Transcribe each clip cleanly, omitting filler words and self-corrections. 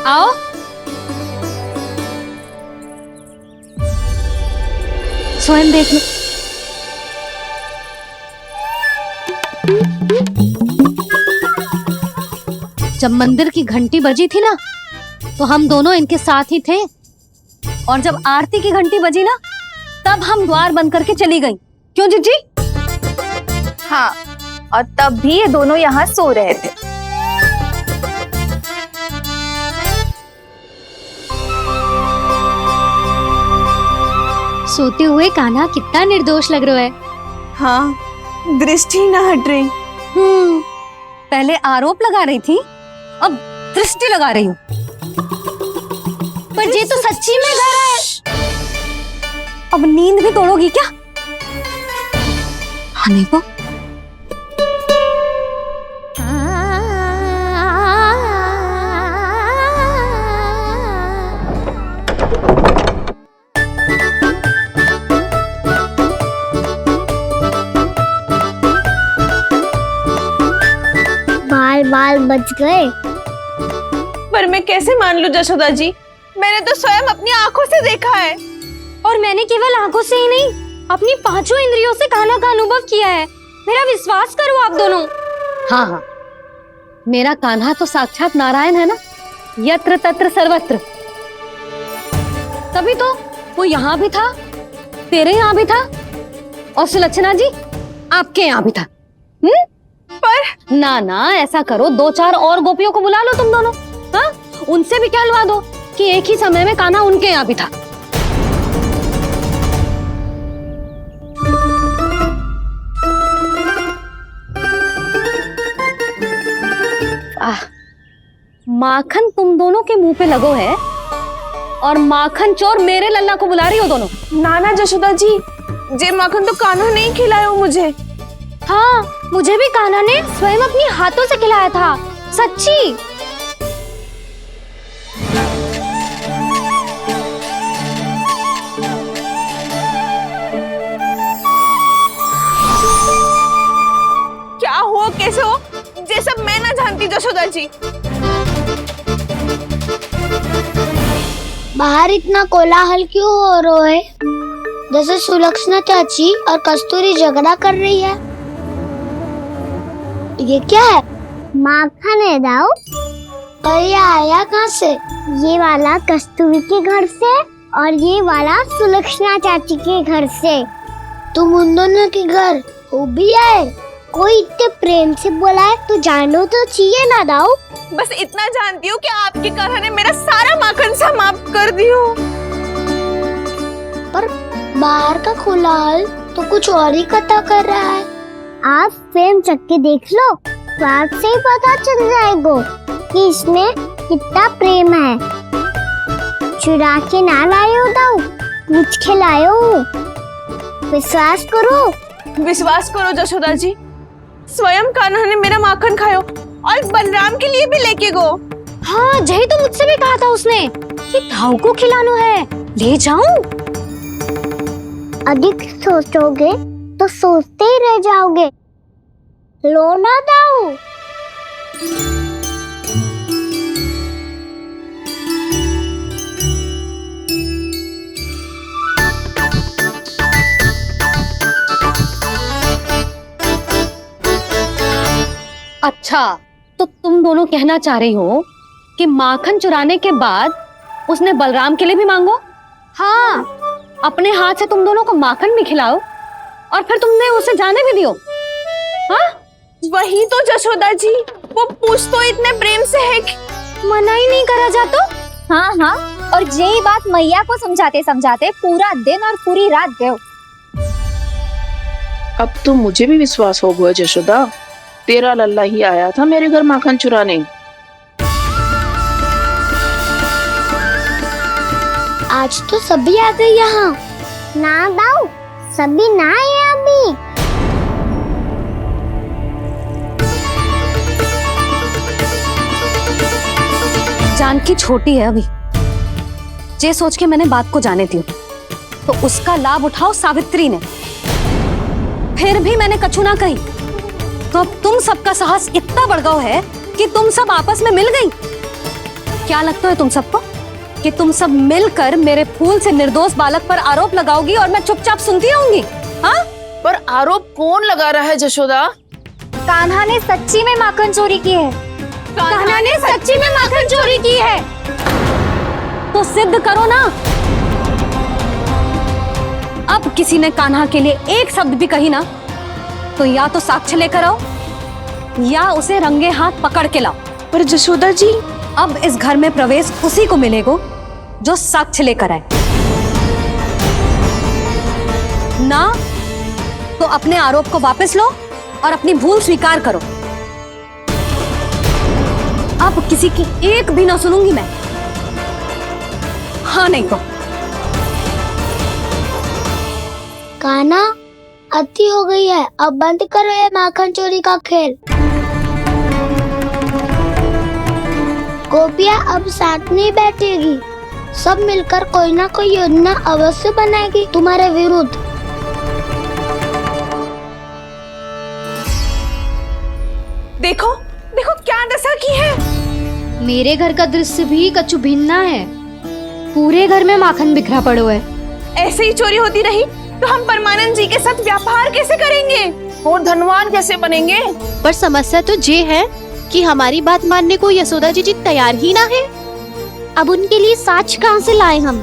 आओ। स्वयं देख लो। जब मंदिर की घंटी बजी थी ना, तो हम दोनों इनके साथ ही थे, और जब आरती की घंटी बजी ना, तब हम द्वार बंद करके चली गई। क्यों जीजी? हाँ, और तब भी ये दोनों यहाँ सो रहे थे। सोते हुए कान्हा कितना निर्दोष लग रहा है। हाँ, दृष्टि ना हट रही। पहले आरोप लगा रही थी, अब दृष्टि लगा रही हूँ। पर ये तो सच्ची में घर है। अब नींद भी तोड़ोगी क्या? हने को बाल बच गए। पर मैं कैसे मान लूं जशोदा जी, मैंने तो स्वयं अपनी आंखों से देखा है। और मैंने केवल आंखों से ही नहीं, अपनी पांचों इंद्रियों से कान्हा का अनुभव किया है। मेरा विश्वास करो आप दोनों। हाँ हाँ, मेरा कान्हा तो साक्षात नारायण है ना, यत्र तत्र सर्वत्र। तभी तो वो यहाँ भी था, तेरे यहाँ भी था, और सुलक्षणा जी आपके यहाँ भी था। पर ना ना, ऐसा करो, 2-4 और गोपियों को बुला लो तुम दोनों। हाँ, उनसे भी कहलवा दो कि एक ही समय में कान्हा उनके यहाँ भी था। माखन तुम दोनों के मुंह पे लगो है, और माखन चोर मेरे लल्ला को बुला रही हो दोनों। नाना जशोदा जी, जे माखन तो कान्हा ने ही खिलाया मुझे। हाँ, मुझे भी कान्हा ने स्वयं अपनी हाथों से खिलाया था, सच्ची। क्या हो, कैसे हो, ये सब मैं ना जानती जशोदा जी। बाहर इतना कोलाहल क्यों हो रहा है? जैसे सुलक्षणा चाची और कस्तूरी झगड़ा कर रही है। ये क्या है? माखन है दाऊ। और ये आया कहाँ से? ये वाला कस्तूरी के घर से, और ये वाला सुलक्षणा चाची के घर से। तुम उन दोनों के घर हो भी आए? कोई इतने प्रेम से बोला है तो जानो तो चाहिए ना दाऊ। बस इतना जानती हूँ कि आपके कान्हा ने मेरा सारा माखन समाप्त कर दियो। पर बाहर का कोलाहल तो कुछ और ही कथा कर रहा है। आप स्वयं चख के देख लो, तो आपसे ही पता चल जाएगा कि इसमें कितना प्रेम है। चुरा के ना लायो दाऊ, पूछ के लायो। विश्वास करो जशोदा जी, स्वयं कान्हा ने मेरा माखन खायो और बलराम के लिए भी लेके गो। हाँ, यही तो मुझसे भी कहा था उसने कि दाऊ को खिलाना है, ले जाऊं। अधिक सोचोगे तो सोचते ही रह जाओगे। लो ना दाऊ। अच्छा, तो तुम दोनों कहना चाह रही हो कि माखन चुराने के बाद उसने बलराम के लिए भी मांगो? हाँ, अपने हाथ से तुम दोनों को माखन भी खिलाओ, और फिर तुमने उसे जाने भी दियो। हाँ, वही तो जशोदा जी, वो पूछ तो इतने प्रेम से है कि मना ही नहीं करा जाता। हाँ हाँ, और यही बात मैया को समझाते समझाते पूरा दिन और पूरी रात गए। अब तो मुझे भी विश्वास हो गया जशोदा, तेरा लल्ला ही आया था मेरे घर माखन चुराने। आज तो सभी आ गए यहाँ। ना दाऊ, सभी ना आए अभी। जानकी छोटी है अभी, ये सोच के मैंने बात को जाने दी, तो उसका लाभ उठाओ सावित्री ने। फिर भी मैंने कछु ना कही, तो अब तुम सबका साहस इतना बढ़ गया है कि तुम सब आपस में मिल गई। क्या लगता है तुम सबको कि तुम सब मिलकर मेरे फूल से निर्दोष बालक पर आरोप लगाओगी और मैं चुपचाप सुनती रहूंगी? हाँ? पर आरोप कौन लगा रहा है जशोदा? कान्हा ने सच्ची में माखन चोरी की है। कान्हा ने सच्ची में माखन चोरी की है तो सिद्ध करो ना। अब किसी ने कान्हा के लिए एक शब्द भी कही ना तो या तो साक्ष्य लेकर आओ या उसे रंगे हाथ पकड़ के लाओ। पर जशोदा जी, अब इस घर में प्रवेश उसी को मिलेगा जो साक्ष्य लेकर आए। ना तो अपने आरोप को वापस लो और अपनी भूल स्वीकार करो। अब किसी की एक भी ना सुनूंगी मैं। हाँ नहीं तो कान्हा, अति हो गई है, अब बंद करो ये माखन चोरी का खेल। गोपियाँ अब साथ नहीं बैठेगी, सब मिलकर कोई ना कोई योजना अवश्य बनाएगी तुम्हारे विरुद्ध। देखो देखो क्या दशा की है। मेरे घर का दृश्य भी कछु भिन्न है। पूरे घर में माखन बिखरा पड़ो है। ऐसे ही चोरी होती रही तो हम परमानंद जी के साथ व्यापार कैसे करेंगे और धनवान कैसे बनेंगे? पर समस्या तो ये है कि हमारी बात मानने को यशोदा जी तैयार ही ना है। अब उनके लिए साक्ष्य कहाँ से लाएं हम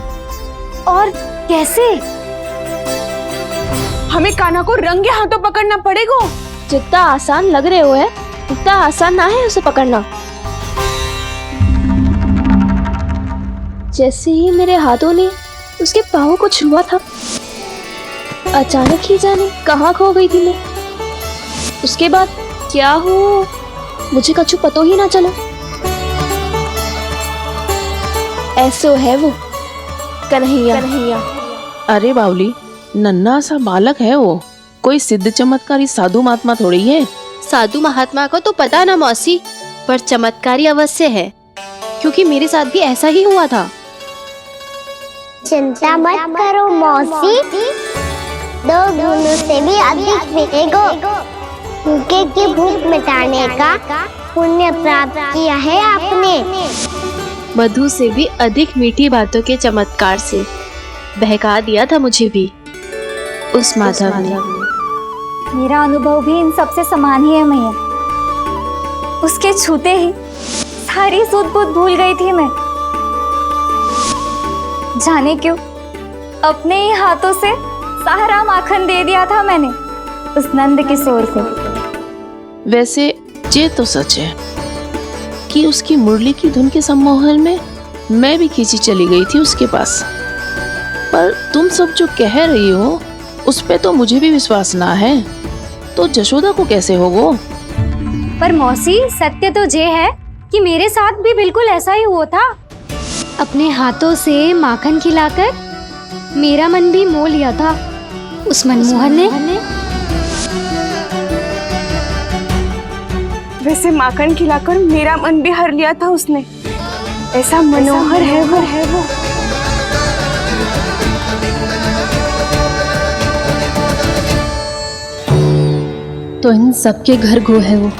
और कैसे? हमें कान्हा को रंगे हाथों पकड़ना पड़ेगा। जितना आसान लग रहे हो है उतना आसान ना है उसे पकड़ना। जैसे ही मेरे हाथों ने उसके पाँव को छुआ था, अचानक ही जाने कहाँ खो गई थी मैं। उसके बाद क्या हो मुझे कछु पतो ही ना चला। ऐसो है वो कन्हैया। अरे बावली, नन्हा सा बालक है वो, कोई सिद्ध चमत्कारी साधु महात्मा थोड़ी है। साधु महात्मा को तो पता ना मौसी, पर चमत्कारी अवश्य है क्योंकि मेरे साथ भी ऐसा ही हुआ था। चिंता मत करो मौसी, 2 गुणों से भी अधिक मिलेगा। भूखे की भूख मिटाने का पुण्य प्राप्त किया है आपने। मधु से भी अधिक मीठी बातों के चमत्कार से बहका दिया था मुझे भी उस माधव ने। मेरा अनुभव भी इन सबसे समान ही है मैया। उसके छूते ही सारी सूध बूध भूल गई थी मैं। जाने क्यों अपने ही हाथों से सारा माखन दे दिया था मैंने उस नंद किशोर को। वैसे ये तो सच है कि उसकी मुरली की धुन के सम्मोहन में मैं भी खींची चली गई थी उसके पास। पर तुम सब जो कह रही हो उस पे तो मुझे भी विश्वास ना है, तो जशोदा को कैसे होगा? पर मौसी, सत्य तो ये है कि मेरे साथ भी बिल्कुल ऐसा ही हुआ था। अपने हाथों से माखन खिलाकर मेरा मन भी मोह लिया था उस मनमोहन ने। वैसे माखन खिलाकर मेरा मन भी हर लिया था उसने। ऐसा मनोहर है वो। तो इन सबके घर गो है वो,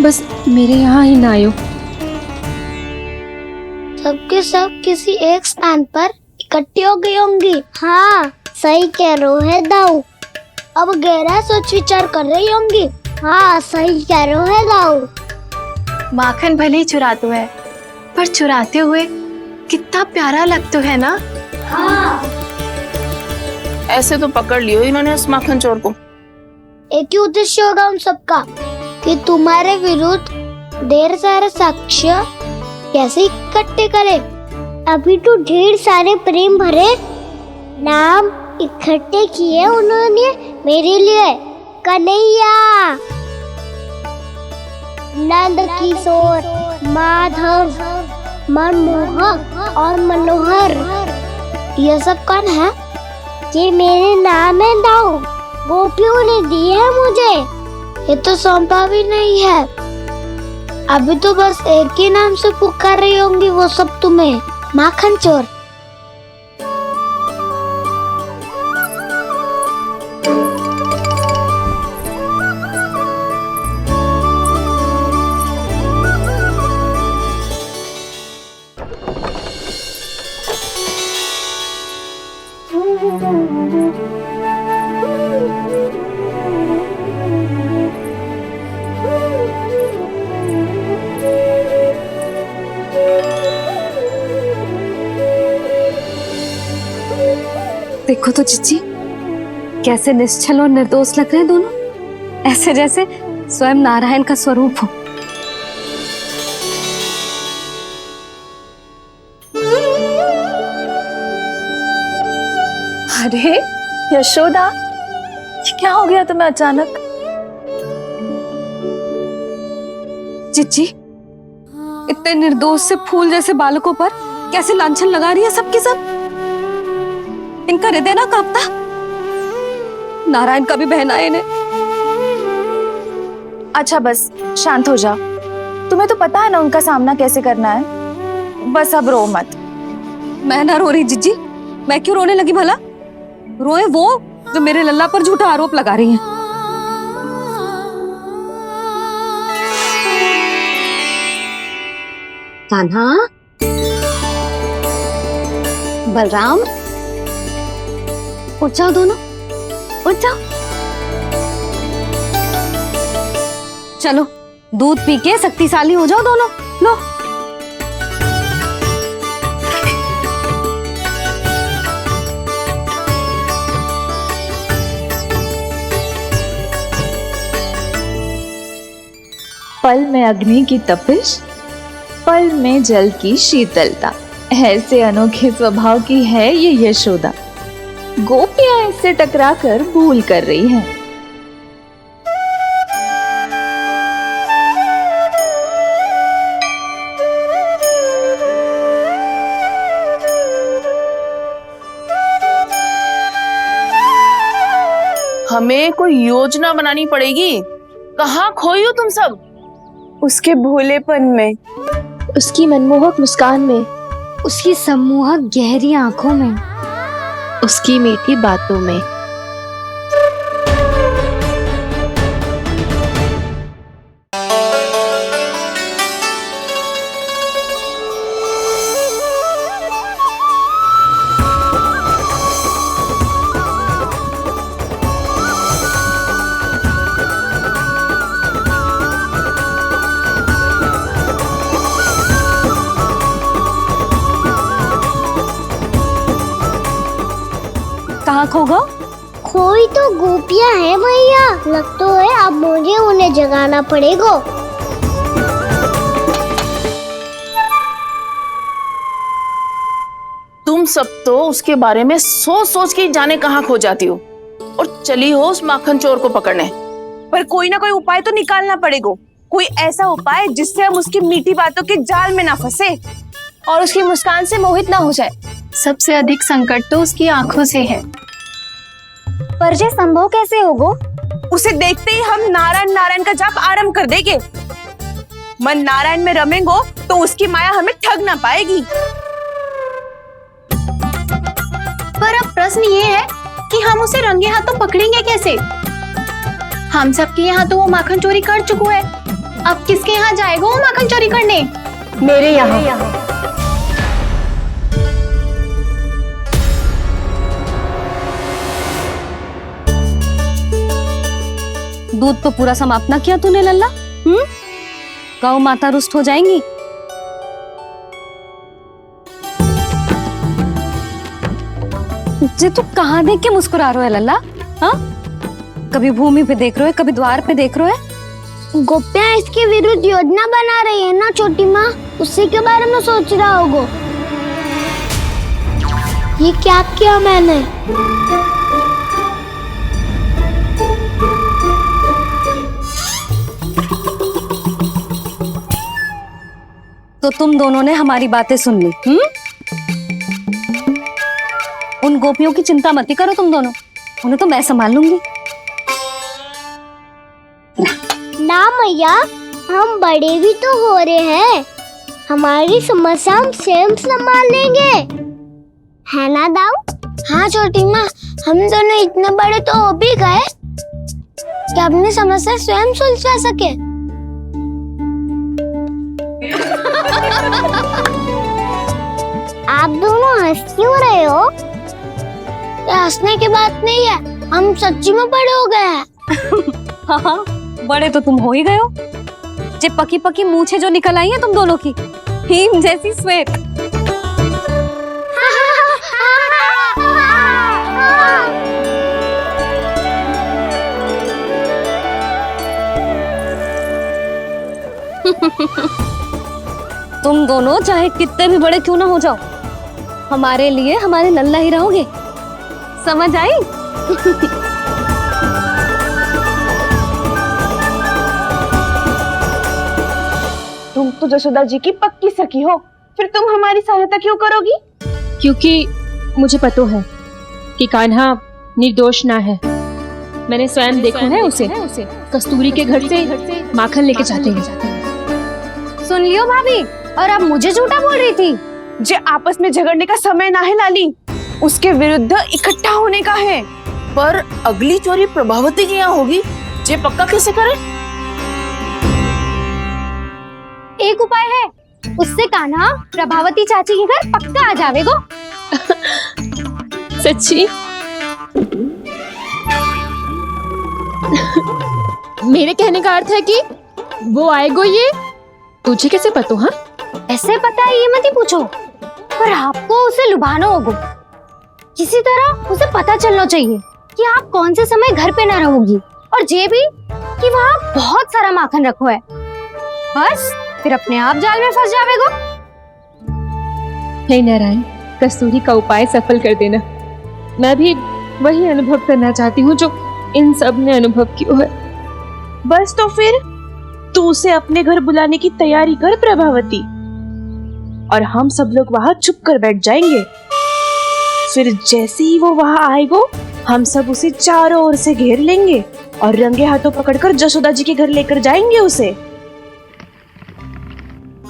बस मेरे यहाँ ही ना आयो। सबके सब किसी एक स्थान पर इकट्ठी हो गई होंगी। हाँ, सही कह रहे है दाऊ। अब गहरा सोच विचार कर रही होंगी। हाँ, सही कह रहे है दाऊ। माखन भले ही चुराते है पर चुराते हुए कितना प्यारा लगता है ना। हाँ, ऐसे तो पकड़ लियो इन्होंने उस माखन चोर को। एक ही उद्देश्य होगा उन सबका कि तुम्हारे विरुद्ध ढेर सारे साक्ष्य कैसे इकट्ठे करे। अभी तो ढेर सारे प्रेम भरे नाम इकट्ठे किए उन्होंने मेरे लिए। कन्हैया, नंद किशोर, माधव, मनमोहक और मनोहर, ये सब कौन है? ये मेरे नाम है दाऊ। गोपियों ने दी है मुझे, ये तो सौंपा भी नहीं है। अभी तो बस एक ही नाम से पुकार रही होंगी वो सब तुम्हें, माखन चोर। देखो तो जीजी, कैसे निश्चल और निर्दोष लग रहे हैं दोनों, ऐसे जैसे स्वयं नारायण का स्वरूप हो। अरे यशोदा, ये क्या हो गया तुम्हें अचानक? जीजी, इतने निर्दोष से फूल जैसे बालकों पर कैसे लांछन लगा रही है सबके सब। इनका हृदय ना कांपता? नारायण का भी बहना है इन्हें। अच्छा बस शांत हो जाओ, तुम्हें तो पता है ना उनका सामना कैसे करना है। बस अब रो मत। मैं ना रो रही जीजी, मैं क्यों रोने लगी भला? रोए वो जो मेरे लल्ला पर झूठा आरोप लगा रही हैं। कान्हा, बलराम, उठ जाओ दोनों, उठ जाओ। चलो दूध पी के शक्तिशाली हो जाओ दोनों। लो। पल में अग्नि की तपिश, पल में जल की शीतलता, ऐसे अनोखे स्वभाव की है ये यशोदा। गोपियां इससे टकराकर भूल कर रही हैं। हमें कोई योजना बनानी पड़ेगी। कहाँ खोई हो तुम सब? उसके भोलेपन में, उसकी मनमोहक मुस्कान में, उसकी सम्मोहक गहरी आंखों में, उसकी मीठी बातों में। कहाँ खो गो? खोई तो गोपियां हैं भैया, लगता है अब मुझे उन्हें जगाना पड़ेगा। तुम सब तो उसके बारे में सोच सोच के जाने कहाँ खो जाती हो और चली हो उस माखन चोर को पकड़ने। पर कोई ना कोई उपाय तो निकालना पड़ेगा। कोई ऐसा उपाय जिससे हम उसकी मीठी बातों के जाल में ना फंसे और उसकी मुस्कान से मोहित ना हो जाए। सबसे अधिक संकट तो उसकी आंखों से है। पर ये संभव कैसे होगा? उसे देखते ही हम नारायण नारायण का जाप आरंभ कर देंगे। मन नारायण में रमेंगो तो उसकी माया हमें ठग ना पाएगी। पर अब प्रश्न ये है कि हम उसे रंगे हाथों पकड़ेंगे कैसे? हम सबके यहाँ तो वो माखन चोरी कर चुका है। अब किसके यहाँ जाएगा वो माखन चोरी करने? मेरे यहाँ। दूध तो पूरा समाप्त ना किया तूने लल्ला। गौ माता रुष्ट हो जाएंगी। जे तू कहाँ देख के मुस्कुरा रहे है लल्ला? हाँ, कभी भूमि पे देख रहे हो, कभी द्वार पे देख रहे हो। गोपियां इसके विरुद्ध योजना बना रही है ना छोटी माँ, उसी के बारे में सोच रहा होगा। ये क्या किया मैंने? तो तुम दोनों ने हमारी बातें सुन ली। उन गोपियों की चिंता मत करो तुम दोनों, उन्हें तो मैं संभाल लूंगी। ना मैया, हम बड़े भी तो हो रहे हैं, हमारी समस्या हम स्वयं संभाल लेंगे, है ना दाऊ? हाँ छोटी माँ, हम दोनों इतने बड़े तो हो भी गए कि अपनी समस्या स्वयं सुलझा सके। आप दोनों हंस क्यों रहे हो? ये हंसने की बात नहीं है, हम सच्ची में बड़े हो गए हैं। हाँ, बड़े तो तुम हो ही गए हो। जे पकी पकी मूछें जो निकल आई हैं तुम दोनों की, हिम जैसी श्वेत। तुम दोनों चाहे कितने भी बड़े क्यों ना हो जाओ, हमारे लिए हमारे लल्ला ही रहोगे, समझ आई? तुम तो जसोदा जी की पक्की सखी हो, फिर तुम हमारी सहायता क्यों करोगी? क्योंकि मुझे पता है कि कान्हा निर्दोष ना है। मैंने स्वयं देखा है उसे कस्तूरी के घर से माखन लेके जाते हैं। सुन लियो भाभी, और अब मुझे झूठा बोल रही थी। जे आपस में झगड़ने का समय ना है लाली, उसके विरुद्ध इकट्ठा होने का है। पर अगली चोरी प्रभावती की यहाँ होगी, जे पक्का कैसे करे? एक उपाय है, उससे कान्हा प्रभावती चाची के घर पक्का आ जावेगो। सच्ची? मेरे कहने का अर्थ है कि वो आएगो, ये तुझे कैसे पता? हाँ, ऐसे पता है ये मत ही पूछो, पर आपको उसे लुभाना होगा। किसी तरह उसे पता चलना चाहिए कि आप कौन से समय घर पे ना रहोगी, और ये भी कि वहाँ बहुत सारा माखन रखो है। बस फिर अपने आप जाल में फंस जावेगो। हे नारायण, कस्तूरी का उपाय सफल कर देना। मैं भी वही अनुभव करना चाहती हूँ जो इन सब ने अनुभव किया है। बस तो फिर तू उसे अपने घर बुलाने की तैयारी कर प्रभावती, और हम सब लोग वहाँ चुप कर बैठ जाएंगे। फिर जैसे ही वो वहाँ आएगो, हम सब उसे चारों ओर से घेर लेंगे और रंगे हाथों पकड़कर जसोदा जी के घर लेकर जाएंगे उसे।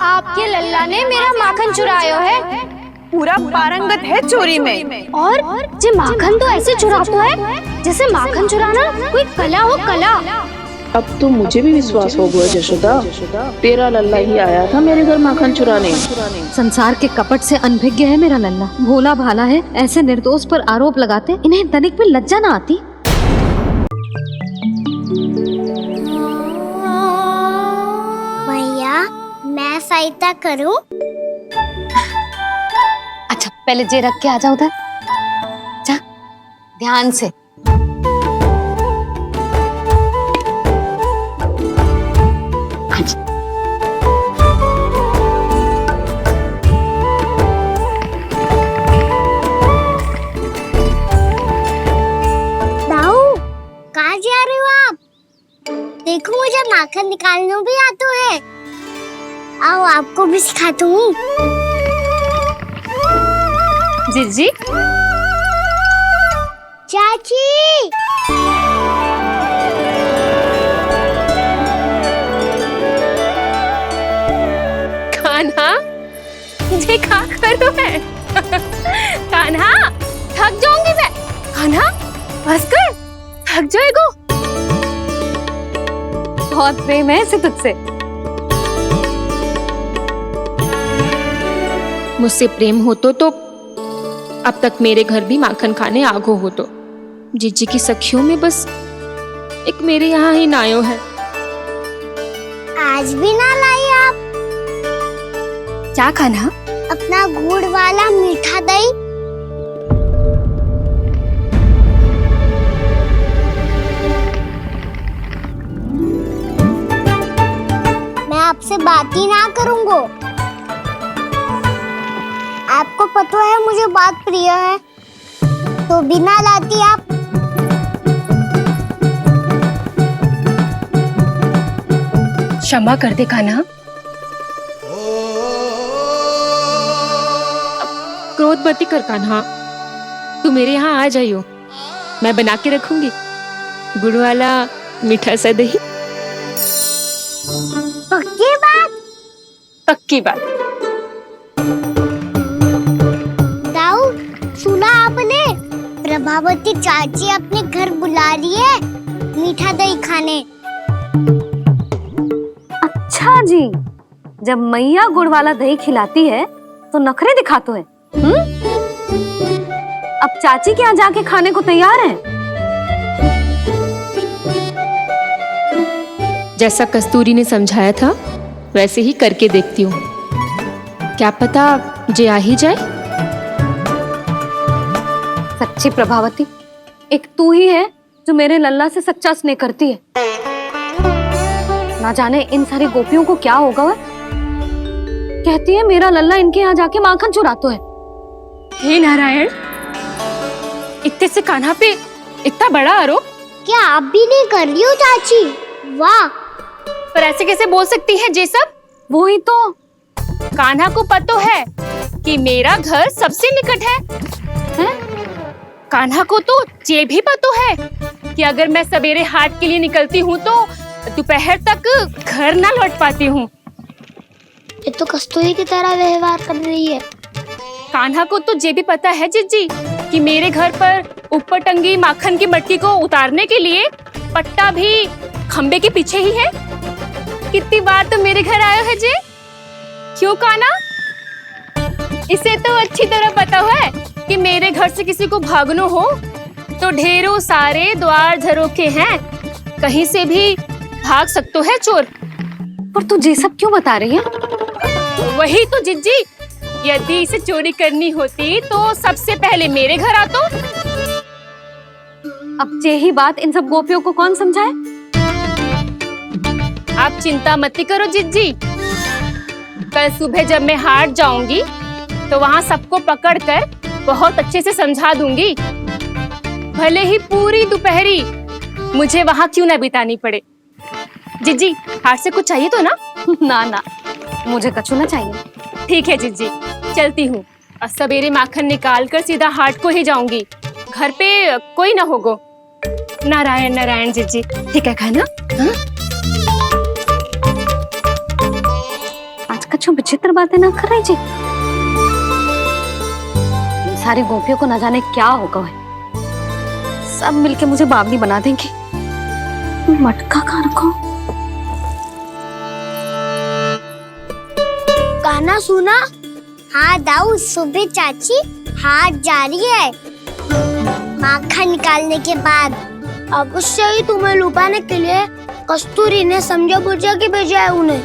आपके लल्ला ने मेरा माखन चुरायो है, पूरा पारंगत है चोरी में। और जे माखन तो ऐसे चुराता है जैसे माखन चुराना कोई कला हो, कला। अब तो मुझे भी विश्वास हो गया जशोदा, तेरा लल्ला ही आया था मेरे घर माखन चुराने। संसार के कपट से अनभिज्ञ है मेरा लल्ला, भोला भाला है। ऐसे निर्दोष पर आरोप लगाते इन्हें तनिक भी लज्जा ना आती। भैया, मैं सहायता करूं? अच्छा पहले जे रख के आ जाओ उधर, जा ध्यान से। दाऊ, कहाँ जा रहे हो आप? देखो मुझे माखन निकालना भी आता है। आओ आपको भी सिखाता हूँ। जीजी, चाची, कान्हा, ये क्या करो है? कान्हा, थक जाऊंगी मैं। कान्हा, बस कर, थक जाएगो। बहुत प्रेम है इसे तुझसे। मुझसे प्रेम होतो तो अब तक मेरे घर भी माखन खाने आगो हो। तो जीजी की सखियों में बस एक मेरे यहाँ ही नायो है। आज भी ना लाई आप? क्या खाना? अपना गुड़ वाला मीठा दही। मैं आपसे बात ही ना करूंगा। आपको पता है मुझे बात प्रिय है, तो बिना लाती आप। क्षमा कर दे कान्हा। क्रोध मत कर कान्हा, तू मेरे यहाँ आ जाइयो, मैं बना के रखूंगी गुड़ वाला मीठा सा दही। पक्की बात? पक्की बात। दाऊ, सुना आपने? प्रभावती चाची अपने घर बुला रही है मीठा दही खाने। अच्छा जी, जब मैया गुड़ वाला दही खिलाती है तो नखरे दिखाते हैं। अब चाची के यहाँ जाके खाने को तैयार हैं। जैसा कस्तूरी ने समझाया था वैसे ही करके देखती हूँ, क्या पता जे आ ही जाए। सच्ची प्रभावती, एक तू ही है जो मेरे लल्ला से सच्चा स्नेह करती है। ना जाने इन सारी गोपियों को क्या होगा वह। कहती है मेरा लल्ला इनके यहाँ जाके माखन चुराता है। हे नारायण, इतने से कान्हा पे इतना बड़ा आरोप। क्या आप भी नहीं कर रही हो चाची? वाह, पर ऐसे कैसे बोल सकती है जे सब? वो ही तो। कान्हा को पता है कि मेरा घर सबसे निकट है, हैं? कान्हा को तो ये भी पता है कि अगर मैं सवेरे हाट के लिए निकलती हूँ तो दोपहर तक घर ना लौट पाती हूँ। ये तो कस्तूरी की तरह व्यवहार कर रही है। कान्हा को तो ये भी पता है जिज्जी कि मेरे घर पर ऊपर टंगी माखन की मटकी को उतारने के लिए पट्टा भी खंबे के पीछे ही है। कितनी बार तो मेरे घर आयो है जी। क्यों कान्हा? इसे तो अच्छी तरह पता है कि मेरे घर से किसी को भागनो हो तो ढेरों सारे द्वार झरोखे हैं, कहीं से भी भाग सकते है चोर। पर तू ये सब क्यों बता रही है? वही तो जिज्जी, यदि इसे चोरी करनी होती तो सबसे पहले मेरे घर आतो। अब यही बात इन सब गोपियों को कौन समझाए? आप चिंता मत करो जिज्जी, कल सुबह जब मैं हाट जाऊंगी तो वहाँ सबको पकड़कर बहुत अच्छे से समझा दूंगी, भले ही पूरी दोपहरी मुझे वहाँ क्यों ना बितानी पड़े। जिज्जी, हाट से कुछ चाहिए तो ना? ना ना, मुझे कछु ना चाहिए। ठीक है जिज्जी, चलती हूँ और सवेरे माखन निकाल कर सीधा हाट को ही जाऊंगी, घर पे कोई ना होगो। नारायण नारायण जिज्जी, ठीक है खाना? हाँ? आज कछु विचित्र बातें ना कर रही जी। इन सारी गोपियों को न जाने क्या होगा है। सब मिलके मुझे बावली बना देंगे। मटका कहाँ रखो? गाना सुना? हाँ दाऊ, सुबह चाची हाट जा रही है। माखन निकालने के बाद अवश्य ही तुम्हें लुभाने के लिए कस्तूरी ने समझा बुझा के भेजा है उन्हें।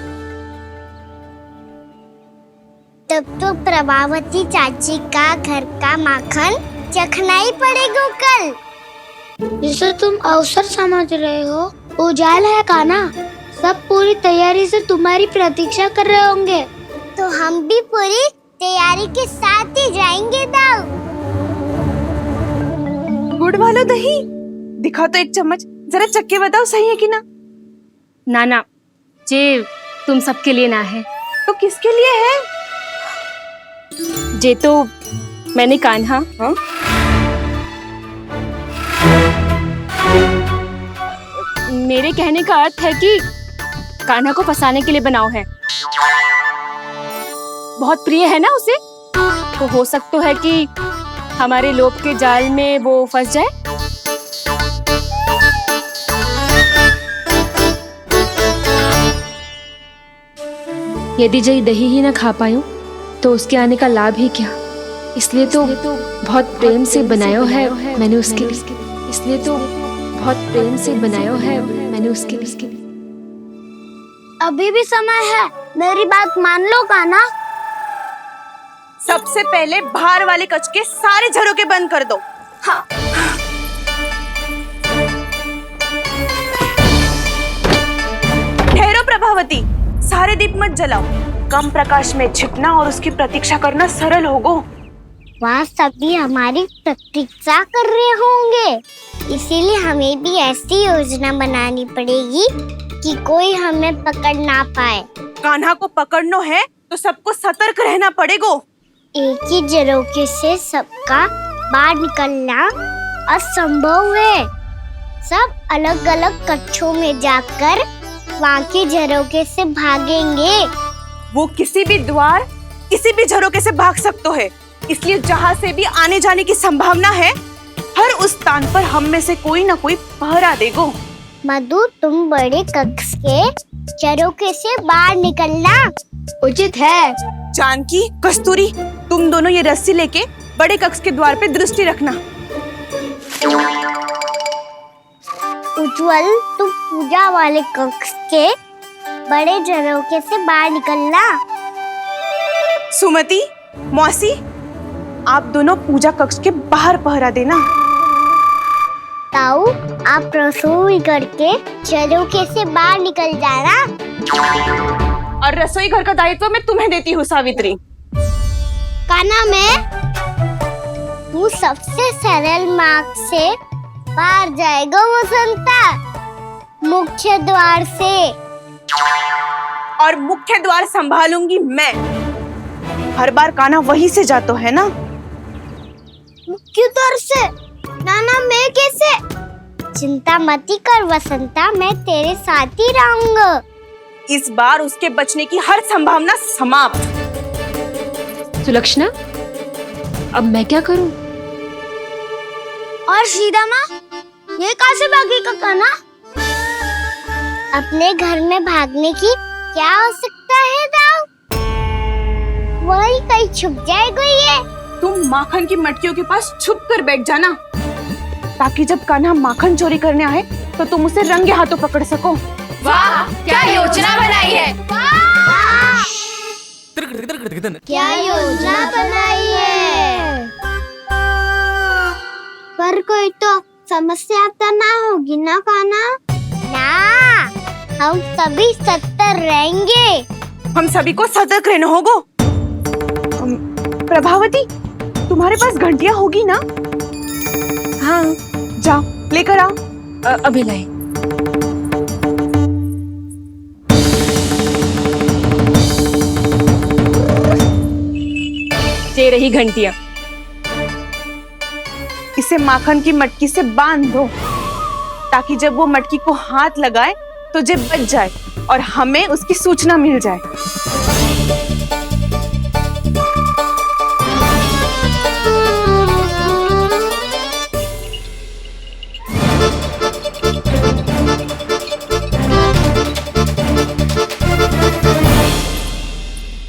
तब तो प्रभावती चाची का घर का माखन चखना ही पड़ेगा कल। जिसे तुम अवसर समझ रहे हो, उजाल है कान्हा। सब पूरी तैयारी से तुम्हारी प्रतीक्षा कर रहे होंगे। तो हम भी पूरी तैयारी के साथ ही जाएंगे दाऊ। गुड़ वाला दही दिखाओ तो एक चम्मच, जरा चख के बताओ सही है कि ना। ना, जे तुम सबके लिए ना है। तो किसके लिए है? जे तो मैंने कान्हा, हाँ? मेरे कहने का अर्थ है कि कान्हा को फंसाने के लिए बनाओ है। बहुत प्रिय है ना उसे, तो हो सकता है कि हमारे लोभ के जाल में वो फंस जाए। यदि जय दही ही ना खा पायो तो उसके आने का लाभ ही क्या। इसलिए तो बहुत प्रेम से बनायो है मैंने उसके लिए। इसलिए तो बहुत प्रेम से बनायो है मैंने उसके लिए। अभी भी समय है, मेरी बात मान लो कान्हा। सबसे पहले बाहर वाले कच के सारे झरोके बंद कर दो। हाँ। ठहरो प्रभावती, सारे दीप मत जलाओ। कम प्रकाश में छिपना और उसकी प्रतीक्षा करना सरल होगो। वहाँ सभी हमारी प्रतीक्षा कर रहे होंगे, इसीलिए हमें भी ऐसी योजना बनानी पड़ेगी कि कोई हमें पकड़ ना पाए। कान्हा को पकड़ना है तो सबको सतर्क रहना पड़ेगा। एक ही झरोखे से सबका बाहर निकलना असंभव है। सब अलग अलग कक्षों में जाकर वहाँ के झरोखे से भागेंगे। वो किसी भी द्वार, किसी भी झरोखे से भाग सकते है, इसलिए जहाँ से भी आने जाने की संभावना है, हर उस स्थान पर हम में से कोई ना कोई पहरा देगो। मधु, तुम बड़े कक्ष के झरोखे से बाहर निकलना उचित है। जानकी, कस्तूरी, तुम दोनों ये रस्सी लेके बड़े कक्ष के द्वार पे दृष्टि रखना। उज्जवल, तुम पूजा वाले कक्ष के बड़े झरोखे से बाहर निकलना। सुमति, मौसी, आप दोनों पूजा कक्ष के बाहर पहरा देना। ताऊ आप रसोई करके झरोखे से बाहर निकल जाना। और रसोई घर का दायित्व मैं तुम्हें देती हूँ सावित्री। कान्हा में तू सबसे सरल मार्ग से बाहर जाएगा वसंता, मुख्य द्वार से। और मुख्य द्वार संभालूंगी मैं। हर बार कान्हा वहीं से जातो है ना। मुख्य द्वार से? नाना मैं कैसे? चिंता मती कर वसंता, मैं तेरे साथ ही रहूंगा। इस बार उसके बचने की हर संभावना समाप्त। सुलक्षणा, अब मैं क्या करूं? और सीधा माँ, ये कहाँ से भागी कान्हा? अपने घर में भागने की क्या हो सकता है दाऊ? वही कहीं छुप जाएगा ये। तुम माखन की मटकियों के पास छुप कर बैठ जाना, ताकि जब कान्हा माखन चोरी करने आए तो तुम उसे रंगे हाथों पकड़ सको। वाह, क्या योजना बनाई है। क्या योजना बनाई है? पर कोई तो समस्या तो ना होगी ना कान्हा? ना, हम सभी सतर्क रहेंगे। हम सभी को सतर्क रहना होगा। प्रभावती, तुम्हारे पास घंटियां होगी ना? हाँ, जाओ लेकर आओ। अभी लाई। ये रही घंटियां। इसे माखन की मटकी से बांध दो, ताकि जब वो मटकी को हाथ लगाए तो जे बच जाए और हमें उसकी सूचना मिल जाए।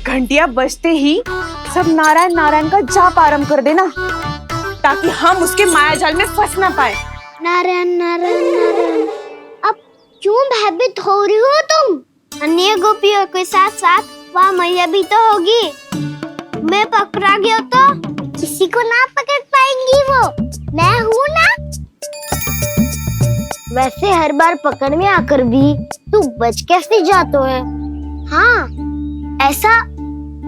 घंटियां बजते ही सब नारायण नारायण का जाप आरंभ कर देना, ताकि हम उसके मायाजाल में फंस ना पाए। नारायण नारायण नारायण। अब क्यों भयभीत हो रही हो तुम? अन्य गोपियों के साथ साथ वहाँ मैया भी तो होगी। मैं पकड़ा गया तो किसी को ना पकड़ पाएंगी वो। मैं हूँ ना। वैसे हर बार पकड़ में आकर भी तू बच कैसे जातो है? हाँ, ऐसा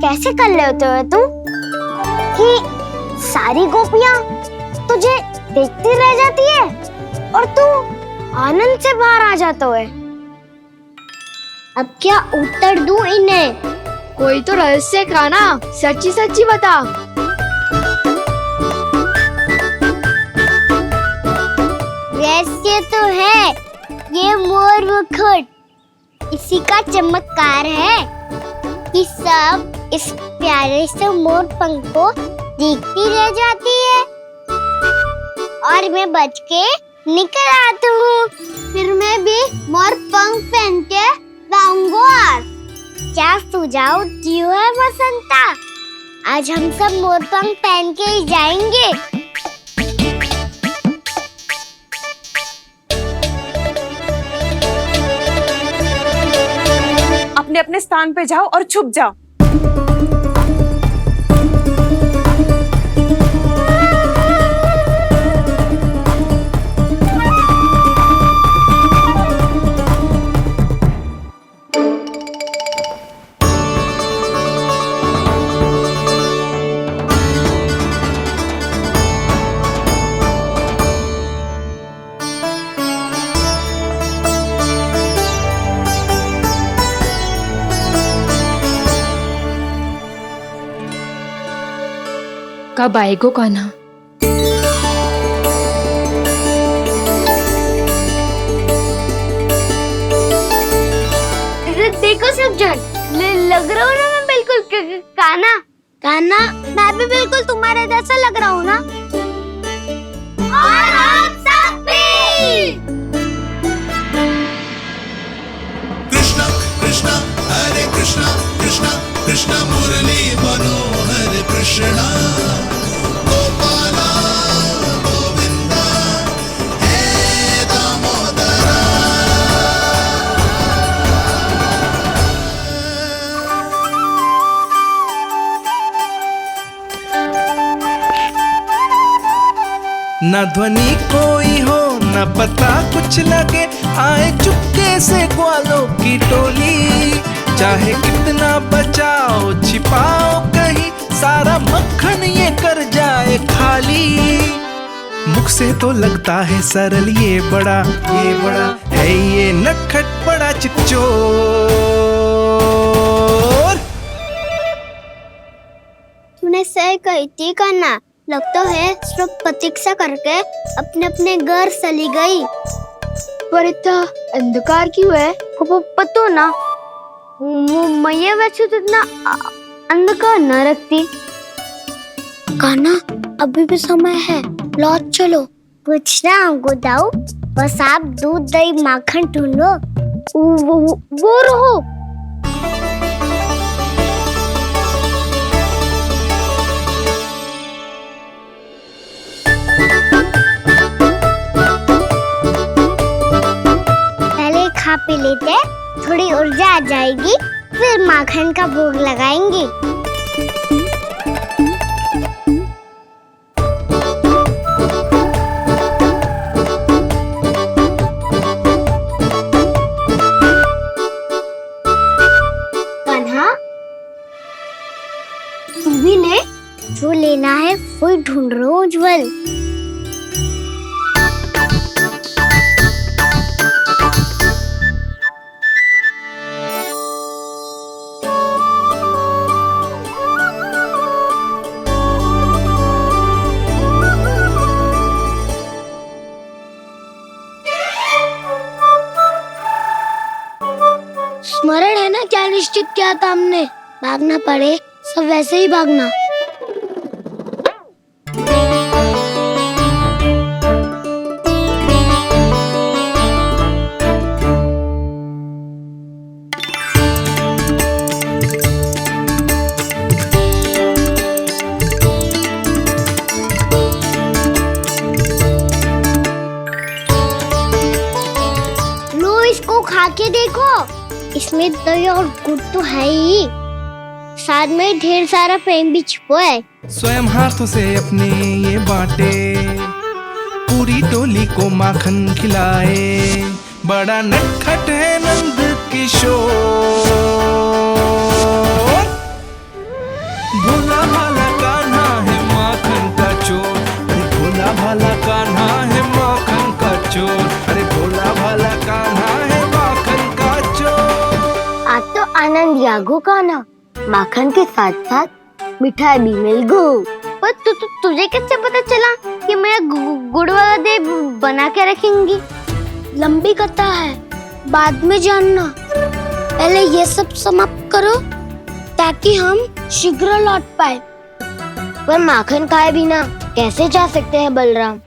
कैसे कर लेते हो तुम कि सारी गोपियाँ तुझे देखती रह जाती है और तू आनंद से बाहर आ जाता है? अब क्या उत्तर दूं इन्हें? कोई तो रहस्य कान्हा, सच्ची सच्ची बता। रहस्य तो है, ये मोर मुकुट इसी का चमत्कार है कि सब इस प्यारे से मोर पंख को देखती रह जाती है और मैं बच के निकल आता हूँ। फिर मैं भी मोर पंख पहन के जाऊंगा। क्या सुझाव दियो है वसंता? आज हम सब मोर पंख पहन के ही जाएंगे। अपने अपने स्थान पे जाओ और छुप जाओ। कब आएगो कान्हा? देखो सब जन, लग रहा हूँ ना मैं बिल्कुल कान्हा। कान्हा, मैं भी बिल्कुल तुम्हारे जैसा लग रहा हूँ ना? और हम सब भी। कृष्णा कृष्णा हरे कृष्णा कृष्णा कृष्णा मुरली मनोहर कृष्णा गोपाला गोविंदा हे दामोदरा। न ध्वनि कोई हो न न पता कुछ लगे, आए चुपके से ग्वालों की टोली। चाहे कितना बचाओ छिपाओ कहीं, सारा मक्खन ये कर जाए खाली। मुख से तो लगता है सरल, ये बड़ा है ये नटखट बड़ा चिकचोर। तूने सही कही थी कान्हा, लगता है सिर्फ प्रतीक्षा करके अपने अपने घर चली गई। पर इतना अंधकार क्यों है? वो पतो ना, मैं वैसे तो इतना अंधकार न रखती। कान्हा अभी भी समय है, लौट चलो। कुछ ना हमको दाऊ, बस आप दूध दही माखन ढूंढो। वो रहो। पहले खा पी लेते, थोड़ी ऊर्जा आ जाएगी, फिर माखन का भोग लगाएंगे। जो लेना है वो ढूंढ रहा हूँ उज्जवल। स्मरण है ना क्या निश्चित किया था हमने? भागना पड़े सब वैसे ही भागना। इसको खा के देखो, इसमें दही और गुड़ तो है ही, साथ में ढेर सारा प्रेम भी छिपा है। स्वयं हाथों से अपने ये बांटे, पूरी टोली को माखन खिलाए। बड़ा नटखट है नंद किशोर, भोला भाला कान्हा है माखन का चोर। अरे भोला भाला कान्हा है माखन का चोर। अरे भोला भाला कान्हा है माखन का चोर। आज तो आनंद यागो कान्हा, माखन के साथ साथ मिठाई भी मिल गई। पर तुझे कैसे पता चला कि मैं गुड़ वाला दे बना के रखेंगी? लंबी कथा है, बाद में जानना। पहले ये सब समाप्त करो ताकि हम शीघ्र लौट पाए। पर माखन खाए बिना कैसे जा सकते हैं बलराम?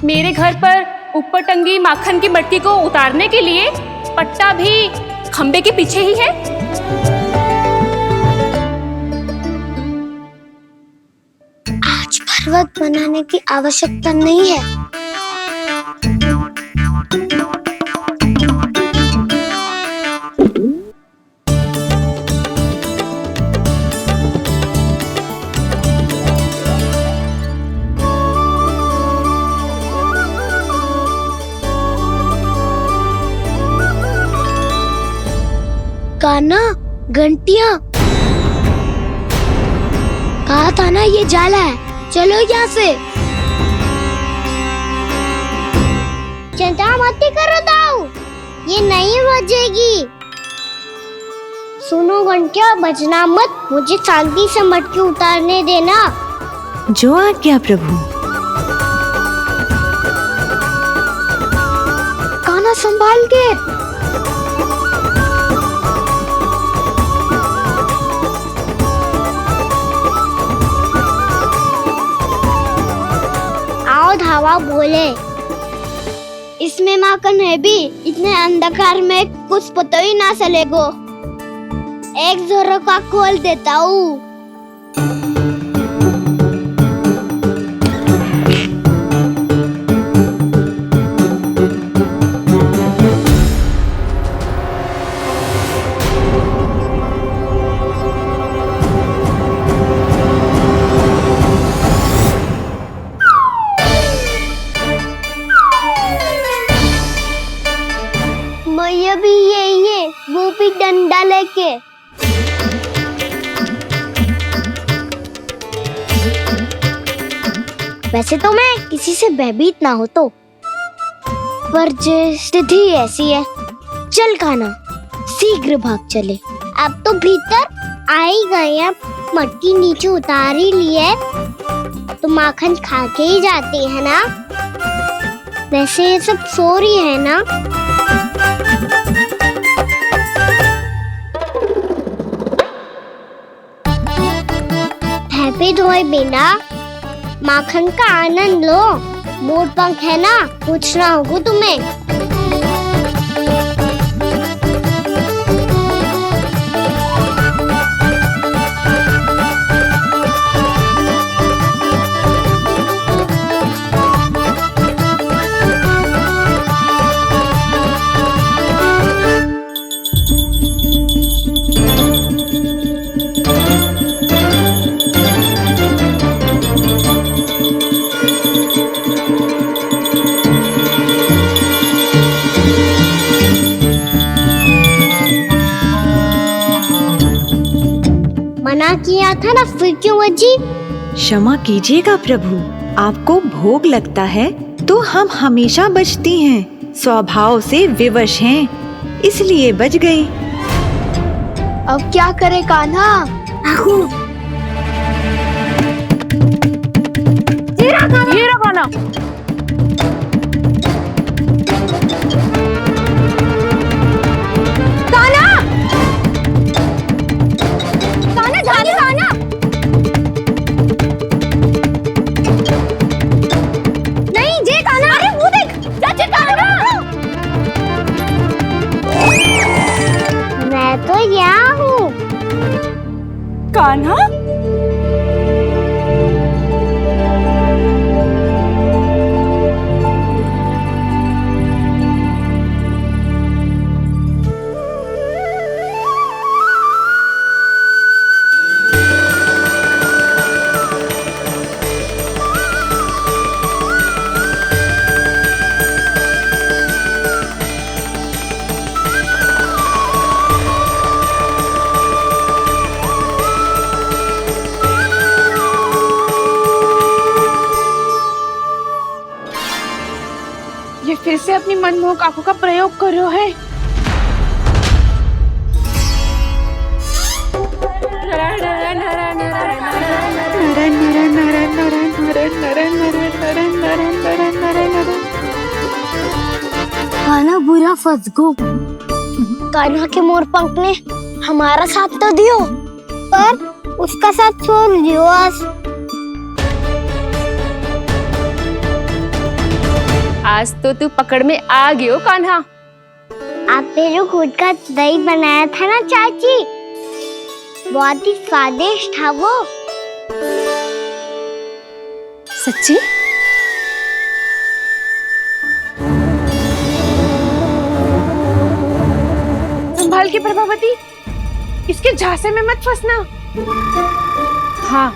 मेरे घर पर ऊपर टंगी माखन की मटकी को उतारने के लिए पट्टा भी खंबे के पीछे ही है। आज पर्वत बनाने की आवश्यकता नहीं है। कान्हा, घंटियां, कहा था ना ये जाला है, चलो यहाँ से। चिंता मत करो दाऊ, ये नहीं बजेगी। सुनो घंटिया, बजना मत, मुझे शांति से मटकी उतारने देना। जो आज्ञा प्रभु। कान्हा संभाल के। धावा बोले, इसमें माखन है भी, इतने अंधकार में कुछ पता ही ना चलेगो। एक जोरों का खोल देता हूँ। डंडा लेके। वैसे तो मैं किसी से भयभीत ना हो तो, पर स्थिति ऐसी है। चल कान्हा, शीघ्र भाग चले। अब तो भीतर आ ही गए हैं, मटकी नीचे उतार ही ली है, तो माखन खा के ही जाते हैं ना। वैसे ये सब सो रही है ना। हैप्पी धोए बिना माखन का आनंद लो। मोर पंख है ना, पूछना होगा तुम्हें। मना किया था ना, फिर क्यों बजी? क्षमा कीजिएगा प्रभु, आपको भोग लगता है तो हम हमेशा बजती हैं, स्वभाव से विवश हैं, इसलिए बज गई। अब क्या करे कान्हा? ये रहा कान्हा। मैं तो यहाँ हूँ। कान्हा, ये फिर से अपनी मनमोहक आंखों का प्रयोग कर रहे हो है। कान्हा बुरा फंस गो। कान्हा के मोर पंख ने हमारा साथ तो दियो, पर उसका साथ छोड़ दियो आज। आज तो तू पकड़ में आ गयो कान्हा। आपने जो खुद का दही बनाया था ना चाची, बहुत ही स्वादिष्ट था वो। सच्ची? संभाल के प्रभावती, इसके झांसे में मत फंसना। हाँ,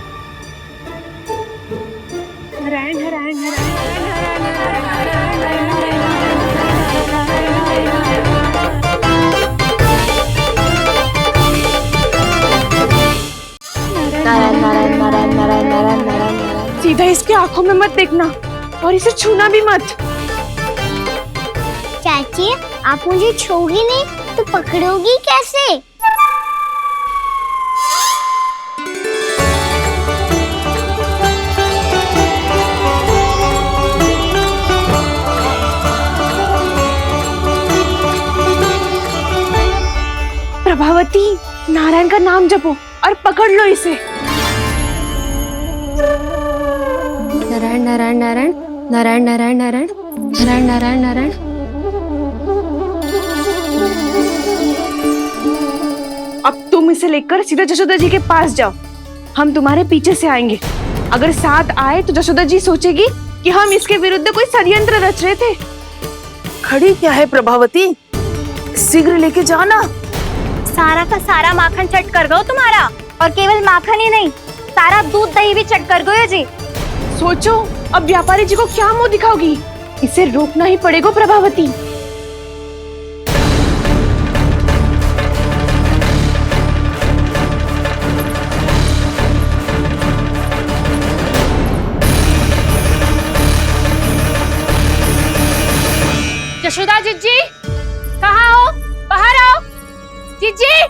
नारायण नारायण नारायण। सीधा इसके आंखों में मत देखना और इसे छूना भी मत। चाची, आप मुझे छोड़ोगी नहीं तो पकड़ोगी कैसे? प्रभावती, नारायण का नाम जपो और पकड़ लो इसे। नारायण नारायण नारायण नारायण नारायण नारायण नारायण नारायण नारायण। अब तुम इसे लेकर सीधा जशोदा जी के पास जाओ, हम तुम्हारे पीछे से आएंगे। अगर साथ आए तो जशोदा जी सोचेगी कि हम इसके विरुद्ध कोई षड्यंत्र रच रहे थे। खड़ी क्या है प्रभावती, शीघ्र लेके जाना। सारा का सारा माखन चट कर गयो तुम्हारा, और केवल माखन ही नहीं, सारा दूध दही भी चट कर गयो जी। सोचो अब व्यापारी जी को क्या मुंह दिखाओगी। इसे रोकना ही पड़ेगा प्रभावती। जी।